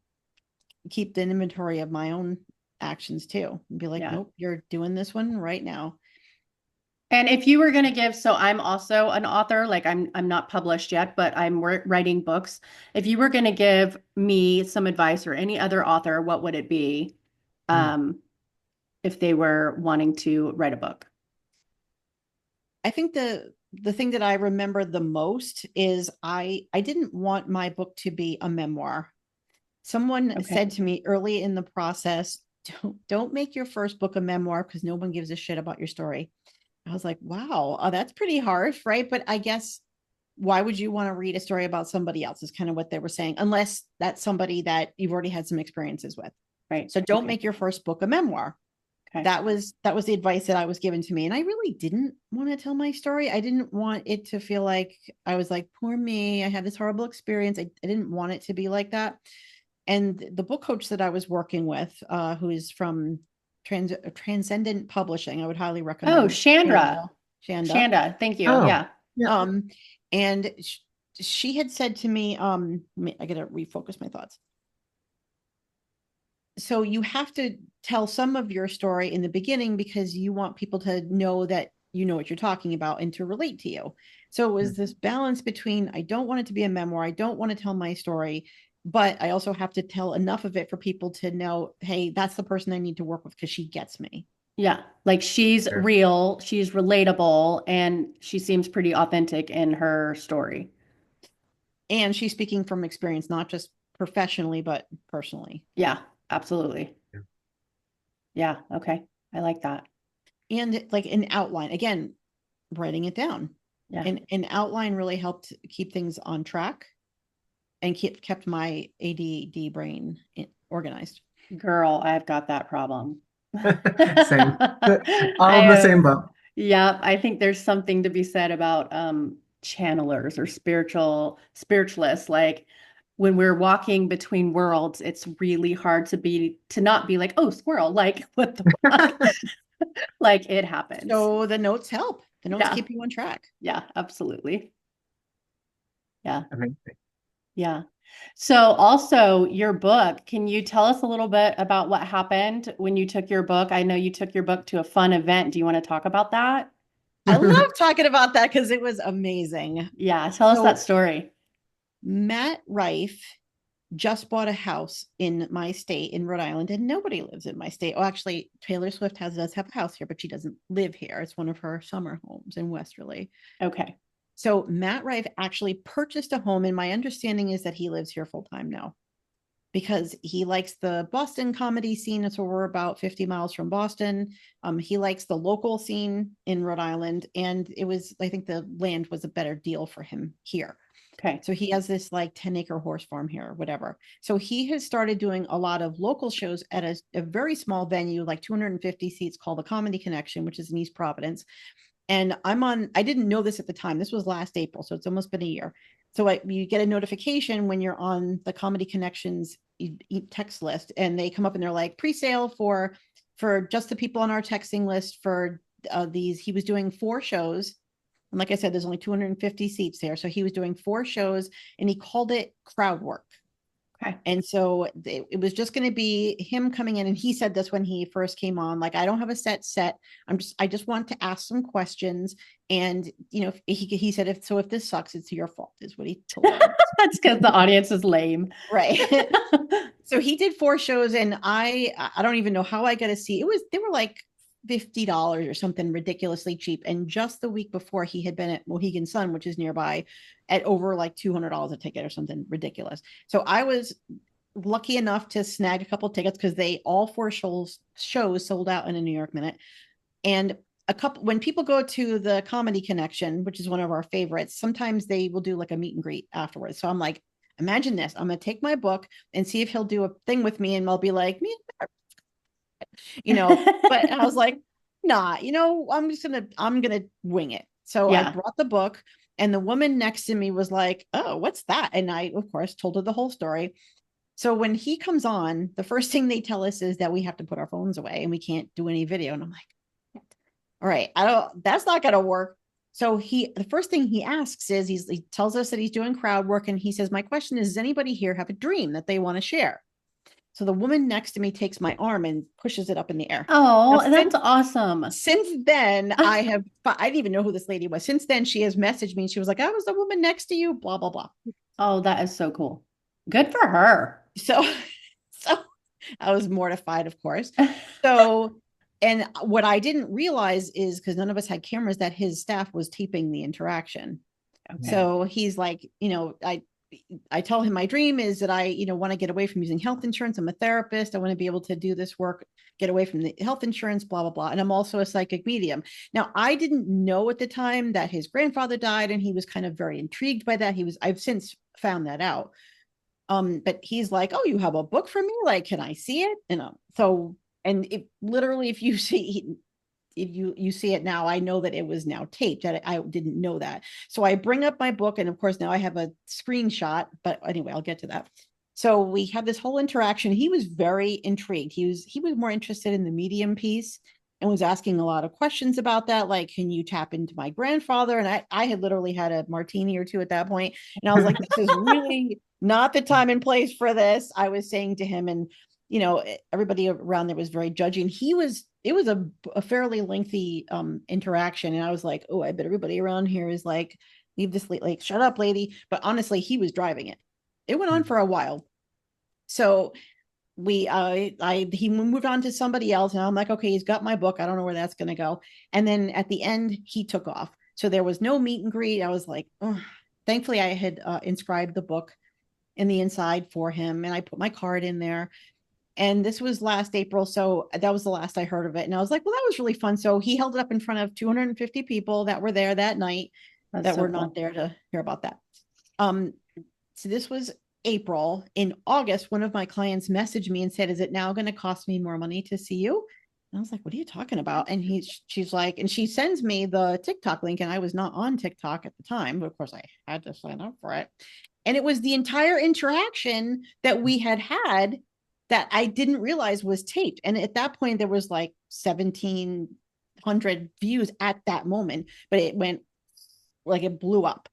Speaker 3: keep the inventory of my own actions too, and be like, nope, you're doing this one right now.
Speaker 1: And if you were going to give, so I'm also an author, I'm not published yet, but I'm writing books. If you were going to give me some advice, or any other author, what would it be if they were wanting to write a book?
Speaker 3: I think the thing that I remember the most is I didn't want my book to be a memoir. Someone said to me early in the process, don't make your first book a memoir, because no one gives a shit about your story. I was like, wow, that's pretty harsh, right? But I guess, why would you want to read a story about somebody else, is kind of what they were saying, unless that's somebody that you've already had some experiences with.
Speaker 1: Right.
Speaker 3: So don't make your first book a memoir. Okay. That was the advice that I was given to me. And I really didn't want to tell my story. I didn't want it to feel like I was like, poor me, I had this horrible experience. I didn't want it to be like that. And the book coach that I was working with, who is from Transcendent Publishing, I would highly recommend.
Speaker 1: Oh, Shanda, thank you. Yeah.
Speaker 3: And she had said to me, I gotta refocus my thoughts. So you have to tell some of your story in the beginning, because you want people to know that you know what you're talking about and to relate to you. So it was this balance between, I don't want it to be a memoir, I don't want to tell my story, but I also have to tell enough of it for people to know, hey, that's the person I need to work with, because she gets me.
Speaker 1: Yeah. Like she's
Speaker 2: Sure.
Speaker 1: real, she's relatable, and she seems pretty authentic in her story.
Speaker 3: And she's speaking from experience, not just professionally, but personally.
Speaker 1: Yeah, absolutely.
Speaker 2: Yeah.
Speaker 1: Yeah. Okay. I like that.
Speaker 3: And like an outline, again, writing it down.
Speaker 1: Yeah.
Speaker 3: And an outline really helped keep things on track and kept my ADD brain organized.
Speaker 1: Girl, I've got that problem.
Speaker 2: Same. All in the
Speaker 1: I
Speaker 2: same boat.
Speaker 1: Yeah, I think there's something to be said about channelers or spiritualists. Like when we're walking between worlds, it's really hard to not be like, oh, squirrel, like what the fuck? Like it happens.
Speaker 3: So the notes help. The notes
Speaker 1: Yeah,
Speaker 3: keep you on track.
Speaker 1: yeah, absolutely. Yeah,
Speaker 2: Amazing.
Speaker 1: yeah. So also your book, can you tell us a little bit about what happened when you took your book? I know you took your book to a fun event. Do you want to talk about that?
Speaker 3: I love talking about that because it was amazing.
Speaker 1: Yeah, tell us that
Speaker 3: So
Speaker 1: story.
Speaker 3: Matt Rife just bought a house in my state in Rhode Island, and nobody lives in my state. Oh, actually, Taylor Swift does have a house here, but she doesn't live here. It's one of her summer homes in Westerly.
Speaker 1: Okay.
Speaker 3: So Matt Rife actually purchased a home, and my understanding is that he lives here full time now because he likes the Boston comedy scene. So we're about 50 miles from Boston. He likes the local scene in Rhode Island, and I think the land was a better deal for him here.
Speaker 1: Okay.
Speaker 3: So he has this like 10-acre horse farm here, or whatever. So he has started doing a lot of local shows at a very small venue, like 250 seats, called the Comedy Connection, which is in East Providence. And I didn't know this at the time. This was last April, so it's almost been a year. So you get a notification when you're on the Comedy Connections text list, and they come up and they're like, pre-sale for just the people on our texting list for these. He was doing 4 shows. And like I said, there's only 250 seats there. So he was doing 4 shows, and he called it crowd work.
Speaker 1: Okay.
Speaker 3: And so it was just going to be him coming in. And he said this when he first came on, like, I don't have a set. I just want to ask some questions. And, he said, if this sucks, it's your fault, is what he told him.
Speaker 1: That's because the audience is lame.
Speaker 3: Right. So he did 4 shows, and I don't even know how I got to see. They were like $50 or something ridiculously cheap. And just the week before, he had been at Mohegan Sun, which is nearby, at over like $200 a ticket or something ridiculous. So I was lucky enough to snag a couple tickets because all 4 shows sold out in a New York minute. And when people go to the Comedy Connection, which is one of our favorites, sometimes they will do like a meet and greet afterwards. So I'm like, imagine this. I'm going to take my book and see if he'll do a thing with me, and I'll be like, but I was like, nah, I'm gonna wing it. So I
Speaker 1: Yeah.
Speaker 3: brought the book, and the woman next to me was like, oh, what's that? And I, of course, told her the whole story. So when he comes on, the first thing they tell us is that we have to put our phones away and we can't do any video. And I'm like, all right, that's not gonna work. So the first thing he asks is, he tells us that he's doing crowd work, and he says, my question is, does anybody here have a dream that they want to share? So the woman next to me takes my arm and pushes it up in the air.
Speaker 1: Oh,
Speaker 3: Now,
Speaker 1: that's awesome.
Speaker 3: since then, I didn't even know who this lady was. Since then, she has messaged me, and she was like, I was the woman next to you, blah, blah, blah.
Speaker 1: Oh, that is so cool. Good for her.
Speaker 3: So, so I was mortified, of course. So, and what I didn't realize is, because none of us had cameras, that his staff was taping the interaction.
Speaker 1: Okay.
Speaker 3: So he's like, I tell him my dream is that I, want to get away from using health insurance. I'm a therapist. I want to be able to do this work, get away from the health insurance, blah, blah, blah. And I'm also a psychic medium. Now, I didn't know at the time that his grandfather died, and he was kind of very intrigued by that. I've since found that out. But he's like, oh, you have a book for me? Like, can I see it? And it literally, if you see it now, I know that it was now taped. I didn't know that. So I bring up my book, and of course now I have a screenshot, but anyway, I'll get to that. So we have this whole interaction. He was very intrigued. He was more interested in the medium piece, and was asking a lot of questions about that. Like, can you tap into my grandfather? And I had literally had a martini or two at that point. And I was like, this is really not the time and place for this. I was saying to him, and everybody around there was very judgy. And it was a fairly lengthy interaction. And I was like, oh, I bet everybody around here is like, leave this, like, shut up, lady. But honestly, he was driving it. It went on for a while. So he moved on to somebody else, and I'm like, okay, he's got my book. I don't know where that's going to go. And then at the end, he took off. So there was no meet and greet. I was like, oh. Thankfully, I had inscribed the book in the inside for him, and I put my card in there. And this was last April, so that was the last I heard of it. And I was like, well, that was really fun. So he held it up in front of 250 people that were there that night,
Speaker 1: That's
Speaker 3: that
Speaker 1: so
Speaker 3: were
Speaker 1: cool.
Speaker 3: not there to hear about that. Um, so this was April. In August, one of my clients messaged me and said, is it now going to cost me more money to see you? And I was like, what are you talking about? And she's like, and she sends me the TikTok link, and I was not on TikTok at the time, but of course I had to sign up for it. And it was the entire interaction that we had that I didn't realize was taped. And at that point, there was like 1,700 views at that moment, but it went like it blew up.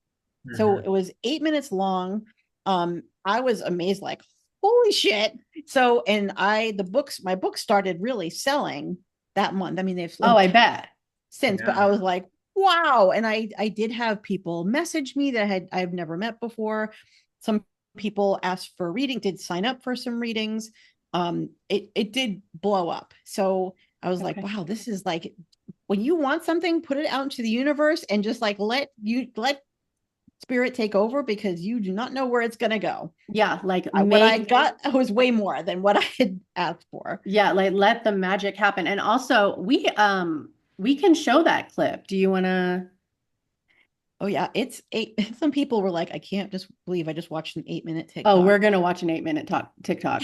Speaker 3: So it was 8 minutes long. I was amazed, like, holy shit. So, and my book started really selling that month. I mean, they've
Speaker 1: Oh,
Speaker 3: sold
Speaker 1: I bet.
Speaker 3: since, but I was like, wow. And I did have people message me that I've never met before. Some people asked for reading, did sign up for some readings. It did blow up. So I was like,
Speaker 1: Okay.
Speaker 3: wow, this is like, when you want something, put it out into the universe and just like let spirit take over, because you do not know where it's going to go.
Speaker 1: Yeah, like
Speaker 3: What I
Speaker 1: make
Speaker 3: got was way more than what I had asked for.
Speaker 1: yeah, like let the magic happen. And also we can show that clip. Do you want to
Speaker 3: Oh yeah, it's eight. Some people were like, I can't just believe I just watched an 8 minute
Speaker 1: Oh,
Speaker 3: TikTok.
Speaker 1: we're gonna watch an 8 minute talk TikTok.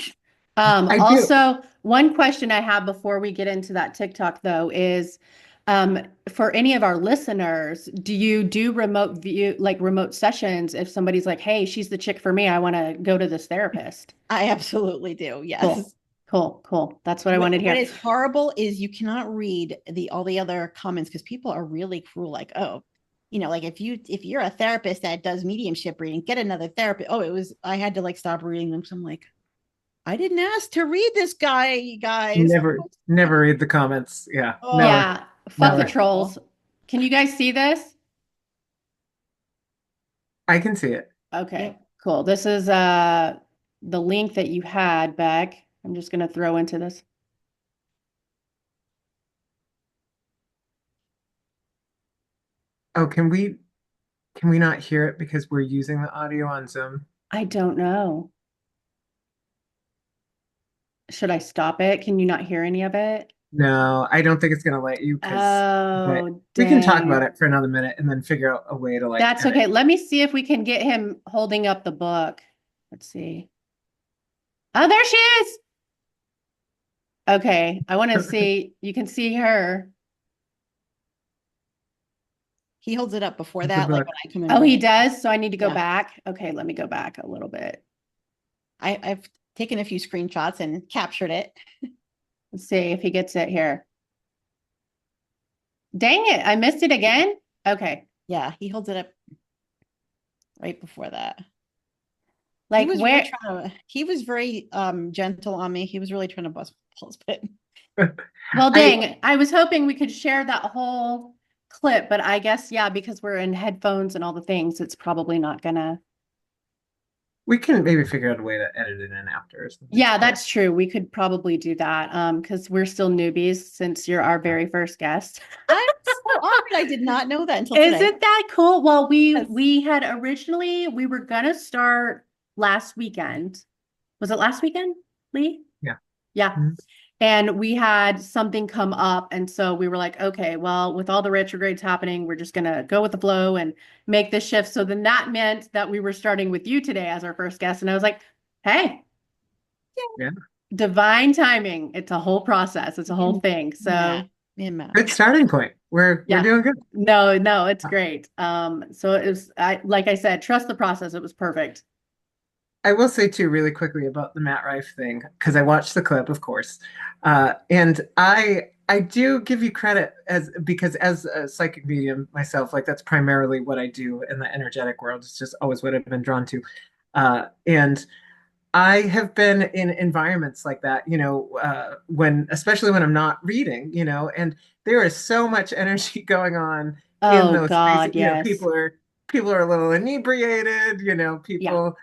Speaker 2: I do.
Speaker 1: Also, one question I have before we get into that TikTok though is for any of our listeners, do you do remote view, like remote sessions if somebody's like, hey, she's the chick for me, I want to go to this therapist?
Speaker 3: I absolutely do.
Speaker 1: Cool.
Speaker 3: Yes.
Speaker 1: Cool. That's what I wanted to
Speaker 3: What
Speaker 1: hear.
Speaker 3: is horrible is you cannot read all the other comments, because people are really cruel. Like, oh, like if you're a therapist that does mediumship reading, get another therapist. Oh, I had to like stop reading them. So I'm like, I didn't ask to read this guy, you guys.
Speaker 2: Never read the comments. Yeah,
Speaker 3: Oh,
Speaker 2: never,
Speaker 1: Yeah, fuck the
Speaker 2: never.
Speaker 1: trolls. Can you guys see this?
Speaker 2: I can see it.
Speaker 1: Okay,
Speaker 3: yep.
Speaker 1: cool. This is the link that you had, Beck. I'm just gonna throw into this.
Speaker 2: Oh, can we not hear it because we're using the audio on Zoom?
Speaker 1: I don't know. Should I stop it? Can you not hear any of it?
Speaker 2: No, I don't think it's gonna let you but
Speaker 1: Oh,
Speaker 2: we can talk about
Speaker 1: dang.
Speaker 2: it for another minute and then figure out a way to like
Speaker 1: That's
Speaker 2: edit.
Speaker 1: okay. Let me see if we can get him holding up the book. Let's see. Oh, there she is. Okay, I want to see. You can see her.
Speaker 3: He holds it up before
Speaker 2: The
Speaker 3: that, like
Speaker 2: book.
Speaker 3: when I come and
Speaker 1: Oh,
Speaker 3: bring
Speaker 1: he
Speaker 3: it.
Speaker 1: does. So I need to go
Speaker 3: Yeah.
Speaker 1: back. Okay, let me go back a little bit.
Speaker 3: I've taken a few screenshots and captured it.
Speaker 1: Let's see if he gets it here. Dang it, I missed it again. Okay.
Speaker 3: Yeah, he holds it up right before that.
Speaker 1: Like where?
Speaker 3: He was very gentle on me. He was really trying to bust balls, but
Speaker 1: Well,
Speaker 2: I
Speaker 1: dang, I was hoping we could share that whole clip, but I guess, yeah, because we're in headphones and all the things, it's probably not gonna.
Speaker 2: we can maybe figure out a way to edit it in after or something.
Speaker 1: Yeah, that's true. We could probably do that. Because we're still newbies since you're our very first guest.
Speaker 3: I'm so honored. I did not know that until today.
Speaker 1: Isn't that cool? Well,
Speaker 3: Yes.
Speaker 1: we had originally we were gonna start last weekend. Was it last weekend, Lee?
Speaker 2: Yeah.
Speaker 1: Yeah.
Speaker 2: Mhm.
Speaker 1: And we had something come up. And so we were like, okay, well, with all the retrogrades happening, we're just going to go with the flow and make this shift. So then that meant that we were starting with you today as our first guest. And I was like, hey,
Speaker 2: Yeah.
Speaker 1: divine timing. It's a whole process. It's a whole thing. So
Speaker 2: Good starting point. We're
Speaker 1: yeah,
Speaker 2: doing good.
Speaker 1: no, it's great. So it was, like I said, trust the process. It was perfect.
Speaker 2: I will say too, really quickly about the Matt Rife thing, because I watched the clip, of course, and I do give you credit because as a psychic medium myself, like that's primarily what I do in the energetic world. It's just always what I've been drawn to, and I have been in environments like that, when especially when I'm not reading, and there is so much energy going on in
Speaker 1: Oh
Speaker 2: those spaces.
Speaker 1: God, yes.
Speaker 2: People are a little inebriated,
Speaker 1: Yeah.
Speaker 2: people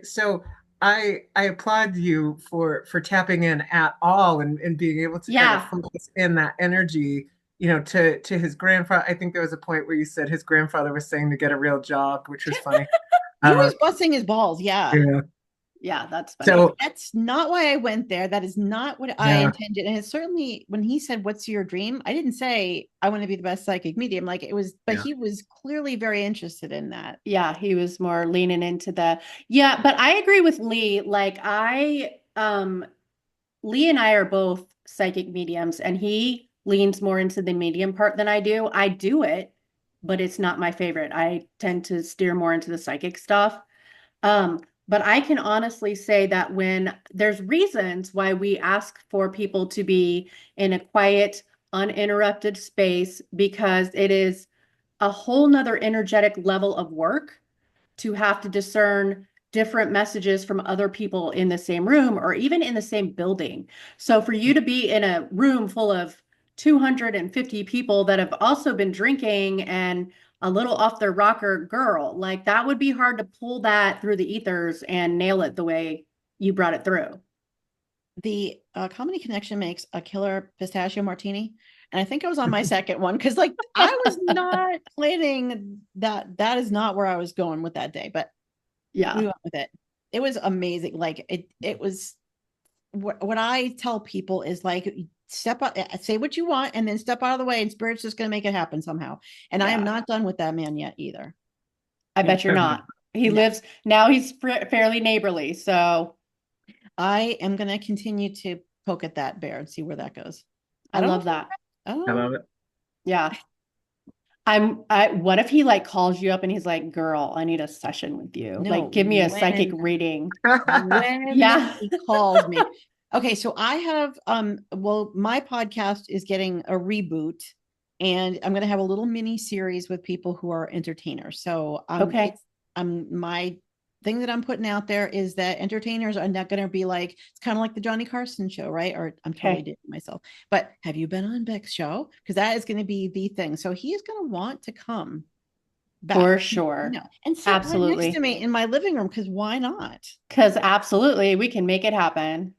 Speaker 2: so. I applaud you for tapping in at all and being able to kind of
Speaker 1: Yeah.
Speaker 2: focus in that energy, to his grandfather. I think there was a point where you said his grandfather was saying to get a real job, which was funny.
Speaker 3: He
Speaker 2: Uh,
Speaker 3: was busting his balls. Yeah.
Speaker 2: yeah.
Speaker 1: Yeah, that's funny.
Speaker 2: So
Speaker 3: That's not why I went there. That is not what I
Speaker 2: yeah,
Speaker 3: intended. And it's certainly when he said, "What's your dream?" I didn't say I want to be the best psychic medium. Like it was, but
Speaker 2: yeah,
Speaker 3: he was clearly very interested in that.
Speaker 1: Yeah, he was more leaning into the, yeah, but I agree with Lee. Lee and I are both psychic mediums, and he leans more into the medium part than I do. I do it, but it's not my favorite. I tend to steer more into the psychic stuff. But I can honestly say that when there's reasons why we ask for people to be in a quiet, uninterrupted space, because it is a whole nother energetic level of work to have to discern different messages from other people in the same room or even in the same building. So for you to be in a room full of 250 people that have also been drinking and a little off their rocker girl, like that would be hard to pull that through the ethers and nail it the way you brought it through.
Speaker 3: The Comedy Connection makes a killer pistachio martini, and I think I was on my second one because, like, I was not planning that. That is not where I was going with that day, but we
Speaker 1: Yeah.
Speaker 3: went with it. It was amazing. Like it was. What I tell people is like step out, say what you want, and then step out of the way, and spirit's just going to make it happen somehow. And I am
Speaker 1: Yeah.
Speaker 3: not done with that man yet either.
Speaker 1: I
Speaker 3: Yeah,
Speaker 1: bet you're not. He
Speaker 3: no.
Speaker 1: lives now, he's fairly neighborly. So
Speaker 3: I am going to continue to poke at that bear and see where that goes.
Speaker 1: I
Speaker 3: I don't know
Speaker 1: love
Speaker 3: if
Speaker 1: that.
Speaker 3: I don't
Speaker 2: I
Speaker 3: know.
Speaker 2: love it.
Speaker 1: Yeah. What if he like calls you up and he's like, girl, I need a session with you.
Speaker 3: No,
Speaker 1: Like, give me a psychic reading.
Speaker 3: when
Speaker 1: Yeah.
Speaker 3: he calls me. Okay, so I have well, my podcast is getting a reboot, and I'm going to have a little mini series with people who are entertainers. So
Speaker 1: Okay.
Speaker 3: it's my thing that I'm putting out there is that entertainers are not going to be like it's kind of like the Johnny Carson show, right? Or I'm totally
Speaker 1: Okay.
Speaker 3: dating myself. But have you been on Beck's show? Because that is going to be the thing. So he is going to want to come back,
Speaker 1: For sure.
Speaker 3: and sit right next to
Speaker 1: Absolutely.
Speaker 3: me in my living room because why not?
Speaker 1: Because absolutely, we can make it happen.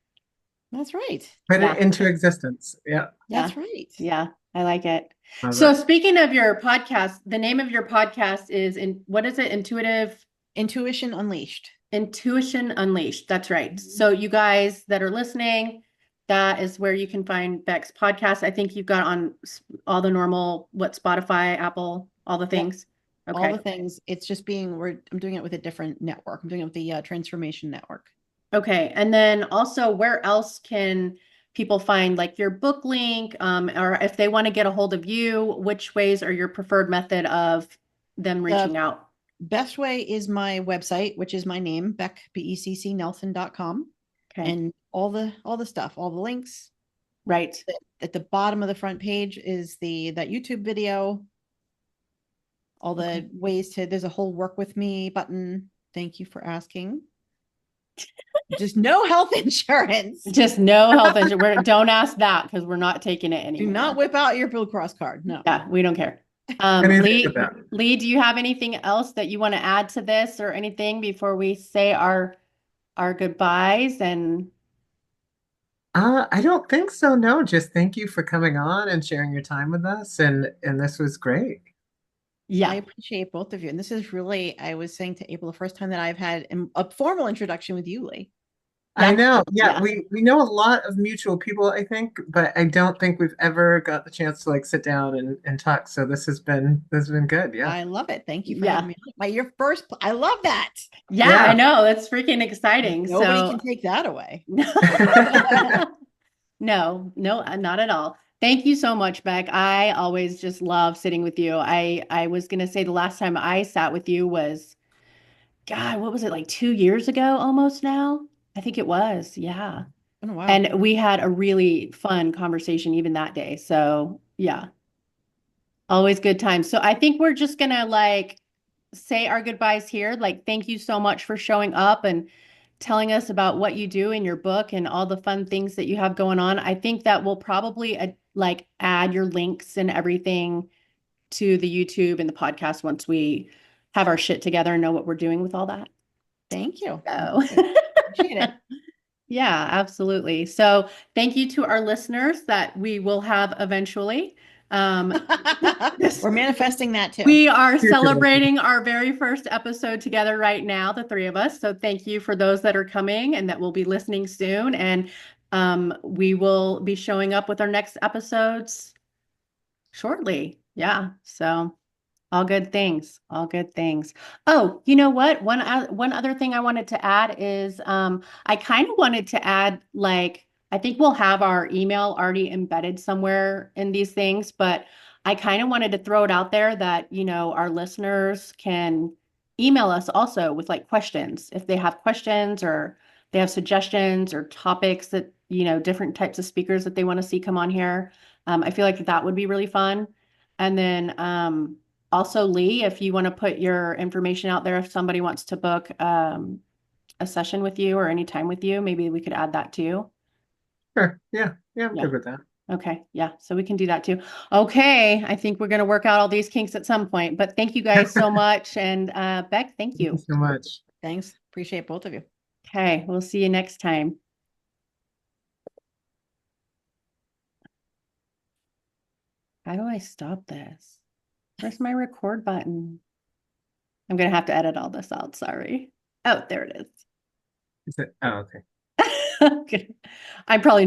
Speaker 3: That's right.
Speaker 2: Put it
Speaker 1: Yeah.
Speaker 2: into existence. Yeah,
Speaker 1: Yeah.
Speaker 3: That's right.
Speaker 1: Yeah. I like it.
Speaker 2: love
Speaker 1: So
Speaker 2: it.
Speaker 1: speaking of your podcast, the name of your podcast is what is it?
Speaker 3: Intuition Unleashed.
Speaker 1: Intuition Unleashed. That's right.
Speaker 3: Mhm.
Speaker 1: So you guys that are listening, that is where you can find Beck's podcast. I think you've got on all the normal, Spotify, Apple, all the
Speaker 3: Yep.
Speaker 1: things.
Speaker 3: All the
Speaker 1: Okay.
Speaker 3: things. It's just I'm doing it with a different network. I'm doing it with the Transformation Network.
Speaker 1: Okay. And then also, where else can people find like your book link? Or if they want to get a hold of you, which ways are your preferred method of them
Speaker 3: The
Speaker 1: reaching out?
Speaker 3: best way is my website, which is my name, BeckNelson.com.
Speaker 1: Okay.
Speaker 3: And all the stuff, all the links.
Speaker 1: Right.
Speaker 3: At the bottom of the front page is that YouTube video, all the
Speaker 1: Okay.
Speaker 3: ways to there's a whole work with me button. Thank you for asking. Just no health insurance.
Speaker 1: Just no health insurance. Don't ask that because we're not taking it
Speaker 3: Do not
Speaker 1: anymore.
Speaker 3: whip out your Blue Cross card. No.
Speaker 1: Yeah, we don't care.
Speaker 2: Anything with that.
Speaker 1: Lee, do you have anything else that you want to add to this or anything before we say our goodbyes? And
Speaker 2: I don't think so. No, just thank you for coming on and sharing your time with us, and this was great.
Speaker 3: I
Speaker 1: yeah,
Speaker 3: appreciate both of you. And this is really, I was saying to April, the first time that I've had a formal introduction with you, Lee.
Speaker 2: I
Speaker 1: yeah,
Speaker 2: know. Yeah,
Speaker 1: yeah,
Speaker 2: we know a lot of mutual people, I think, but I don't think we've ever got the chance to like sit down and talk. So this has been good. Yeah.
Speaker 3: I love it. Thank you for having
Speaker 1: yeah,
Speaker 3: me on. Your first, I love that.
Speaker 1: yeah. I
Speaker 2: Yeah.
Speaker 1: know that's freaking exciting.
Speaker 3: Nobody can
Speaker 1: So
Speaker 3: take that away.
Speaker 1: no, no, not at all. Thank you so much, Beck. I always just love sitting with you. I was gonna say the last time I sat with you was, God, what was it, like 2 years ago almost now? I think it was. Yeah.
Speaker 3: Oh, wow.
Speaker 1: And we had a really fun conversation even that day. So, yeah, always good times. So, I think we're just gonna like say our goodbyes here. Like, thank you so much for showing up and telling us about what you do in your book and all the fun things that you have going on. I think that we'll probably like add your links and everything to the YouTube and the podcast once we have our shit together and know what we're doing with all that.
Speaker 3: Thank you.
Speaker 1: So,
Speaker 3: Appreciate it.
Speaker 1: Yeah, absolutely. So thank you to our listeners that we will have eventually. Um, this,
Speaker 3: We're manifesting that too.
Speaker 1: we are
Speaker 2: Here for this.
Speaker 1: celebrating our very first episode together right now, the three of us. So thank you for those that are coming and that will be listening soon. And we will be showing up with our next episodes shortly. Yeah. So all good things. All good things. Oh, you know what? One other thing I wanted to add is I kind of wanted to add like I think we'll have our email already embedded somewhere in these things, but I kind of wanted to throw it out there that, our listeners can email us also with like questions if they have questions or they have suggestions or topics that, different types of speakers that they want to see come on here. I feel like that would be really fun. And then also, Lee, if you want to put your information out there, if somebody wants to book a session with you or any time with you, maybe we could add that too.
Speaker 2: Sure. Yeah. Yeah, I'm
Speaker 1: Yeah.
Speaker 2: good with that.
Speaker 1: Okay. Yeah. So we can do that too. Okay. I think we're going to work out all these kinks at some point, but thank you guys so much. And Beck, thank
Speaker 2: Thank you
Speaker 1: you.
Speaker 2: so much.
Speaker 3: Thanks. Appreciate both of you.
Speaker 1: Okay. We'll see you next time. How do I stop this? Where's my record button? I'm going to have to edit all this out. Sorry. Oh, there it is.
Speaker 2: Is it? Oh, okay.
Speaker 1: Okay. I'm probably